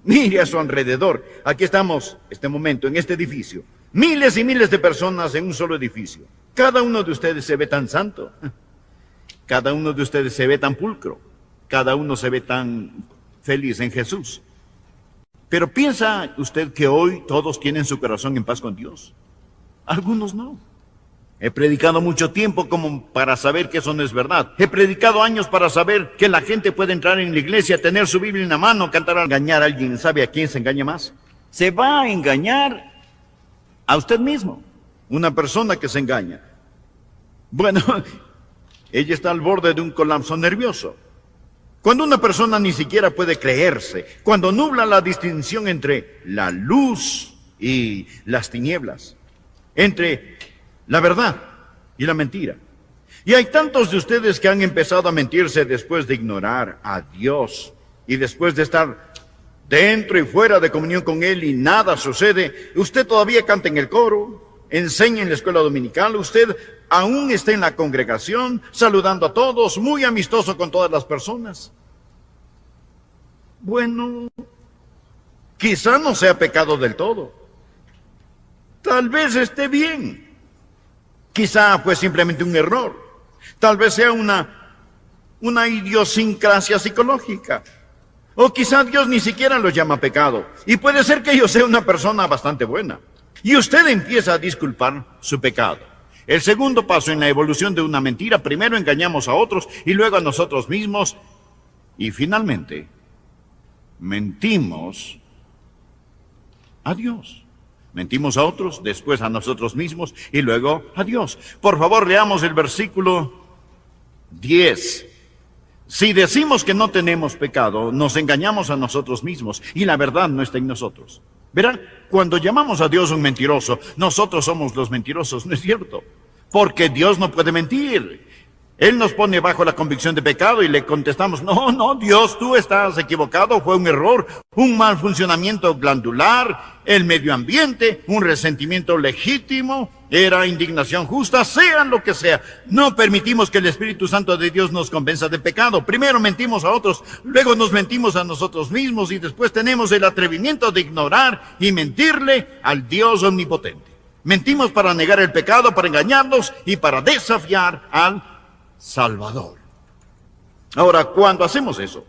Mire a su alrededor. Aquí estamos, este momento, en este edificio. Miles y miles de personas en un solo edificio. Cada uno de ustedes se ve tan santo. Cada uno de ustedes se ve tan pulcro. Cada uno se ve tan feliz en Jesús. Pero ¿piensa usted que hoy todos tienen su corazón en paz con Dios? Algunos no. He predicado mucho tiempo como para saber que eso no es verdad. He predicado años para saber que la gente puede entrar en la iglesia, tener su Biblia en la mano, cantar, engañar a alguien. ¿Sabe a quién se engaña más? Se va a engañar a usted mismo. Una persona que se engaña. Bueno, ella está al borde de un colapso nervioso. Cuando una persona ni siquiera puede creerse, cuando nubla la distinción entre la luz y las tinieblas, entre la verdad y la mentira. Y hay tantos de ustedes que han empezado a mentirse después de ignorar a Dios y después de estar dentro y fuera de comunión con Él y nada sucede, usted todavía canta en el coro, enseña en la escuela dominical, usted aún está en la congregación, saludando a todos, muy amistoso con todas las personas. Bueno, quizá no sea pecado del todo. Tal vez esté bien. Quizá fue simplemente un error. Tal vez sea una idiosincrasia psicológica. O quizá Dios ni siquiera lo llama pecado. Y puede ser que yo sea una persona bastante buena. Y usted empieza a disculpar su pecado. El segundo paso en la evolución de una mentira, primero engañamos a otros y luego a nosotros mismos. Y finalmente, mentimos a Dios. Mentimos a otros, después a nosotros mismos y luego a Dios. Por favor, leamos el versículo 10. Si decimos que no tenemos pecado, nos engañamos a nosotros mismos y la verdad no está en nosotros. Verán, cuando llamamos a Dios un mentiroso, nosotros somos los mentirosos, ¿no es cierto? Porque Dios no puede mentir. Él nos pone bajo la convicción de pecado y le contestamos, no, Dios, tú estás equivocado, fue un error, un mal funcionamiento glandular, el medio ambiente, un resentimiento legítimo, era indignación justa, sea lo que sea. No permitimos que el Espíritu Santo de Dios nos convenza de pecado. Primero mentimos a otros, luego nos mentimos a nosotros mismos y después tenemos el atrevimiento de ignorar y mentirle al Dios omnipotente. Mentimos para negar el pecado, para engañarnos y para desafiar al Salvador. Ahora, cuando hacemos eso,